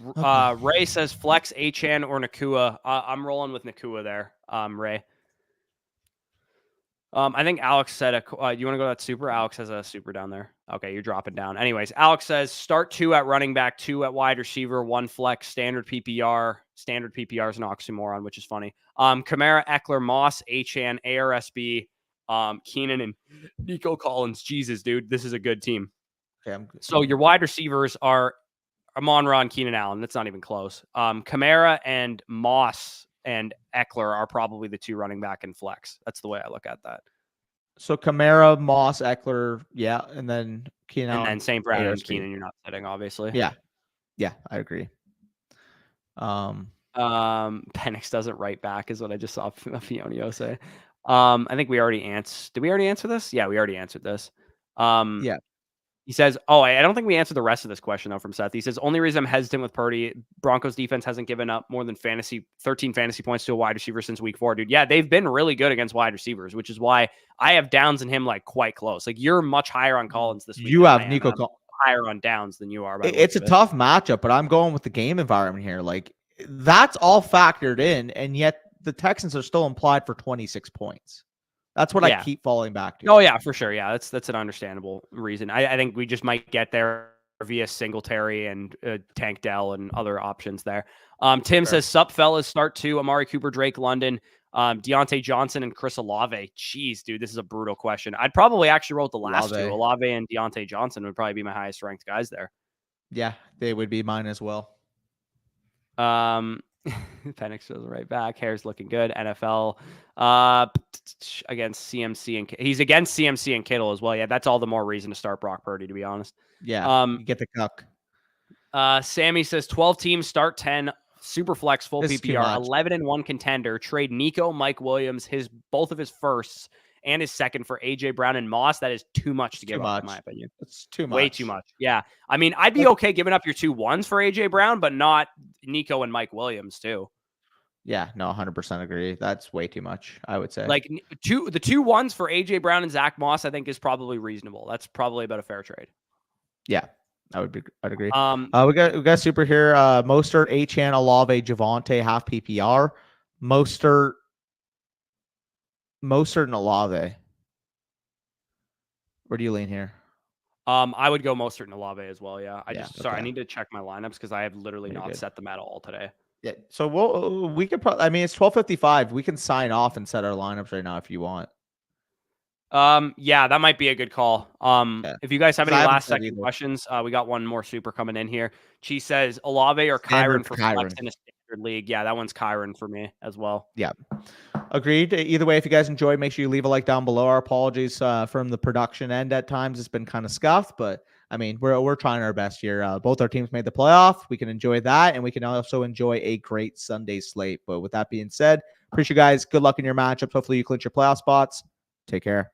Ray says flex Achan or Nakua. I'm rolling with Nakua there, Ray. I think Alex said, you want to go to that super? Alex has a super down there. Okay, you're dropping down. Anyways, Alex says start 2 at running back, 2 at wide receiver, 1 flex, standard PPR. Standard PPR is an oxymoron, which is funny. Kamara, Eckler, Moss, Achan, ARSB, Keenan, and Nico Collins. Jesus, dude, this is a good team. Okay, I'm good. So your wide receivers are Amon-Ra and Keenan Allen. That's not even close. Kamara and Moss and Eckler are probably the 2 running back and flex. That's the way I look at that. So Kamara, Moss, Eckler, yeah, and then Keenan Allen. And then St. Brown and Keenan, you're not sitting, obviously. Yeah, I agree. Penix doesn't write back is what I just saw Fionio say. I think we already answered. Did we already answer this? Yeah, we already answered this. Yeah. He says, I don't think we answered the rest of this question, though, from Seth. He says, only reason I'm hesitant with Purdy, Broncos defense hasn't given up more than 13 fantasy points to a wide receiver since week 4, dude. Yeah, they've been really good against wide receivers, which is why I have Downs and him like quite close. Like you're much higher on Collins this week. You have Nico higher on Downs than you are. It's a tough matchup, but I'm going with the game environment here. Like that's all factored in, and yet the Texans are still implied for 26 points. That's what I keep falling back to. Oh, yeah, for sure. Yeah, that's an understandable reason. I think we just might get there via Singletary and Tank Dell and other options there. Tim says, sup, fellas, start 2, Amari Cooper, Drake London, Deontay Johnson, and Chris Olave. Jeez, dude, this is a brutal question. I'd probably actually roll the last 2. Olave and Deontay Johnson would probably be my highest ranked guys there. Yeah, they would be mine as well. Penix goes right back. Hair's looking good. NFL against CMC and he's against CMC and Kittle as well. Yeah, that's all the more reason to start Brock Purdy, to be honest. Yeah, you get the cuck. Sammy says 12 teams, start 10, super flex, full PPR, 11-1 contender. Trade Nico, Mike Williams, both of his firsts and his second for AJ Brown and Moss. That is too much to give up, in my opinion. It's too much. Way too much. Yeah. I mean, I'd be okay giving up your 2 1s for AJ Brown, but not Nico and Mike Williams too. Yeah, no, 100% agree. That's way too much, I would say. Like the 2 1s for AJ Brown and Zach Moss, I think is probably reasonable. That's probably about a fair trade. Yeah, I'd agree. We got super here. Mostert, Achan, Olave, Javonte, half PPR. Mostert and Olave. Where do you lean here? I would go Mostert and Olave as well. Yeah. Sorry, I need to check my lineups because I have literally not set them at all today. Yeah. So we could probably, I mean, it's 12:55. We can sign off and set our lineups right now if you want. Yeah, that might be a good call. If you guys have any last second questions, we got one more super coming in here. She says Olave or Kyron for flex in a standard league. Yeah, that one's Kyron for me as well. Yeah. Agreed. Either way, if you guys enjoyed, make sure you leave a like down below. Our apologies from the production end at times. It's been kind of scuffed, but I mean, we're trying our best here. Both our teams made the playoff. We can enjoy that, and we can also enjoy a great Sunday slate. But with that being said, appreciate you guys. Good luck in your matchups. Hopefully you clinch your playoff spots. Take care.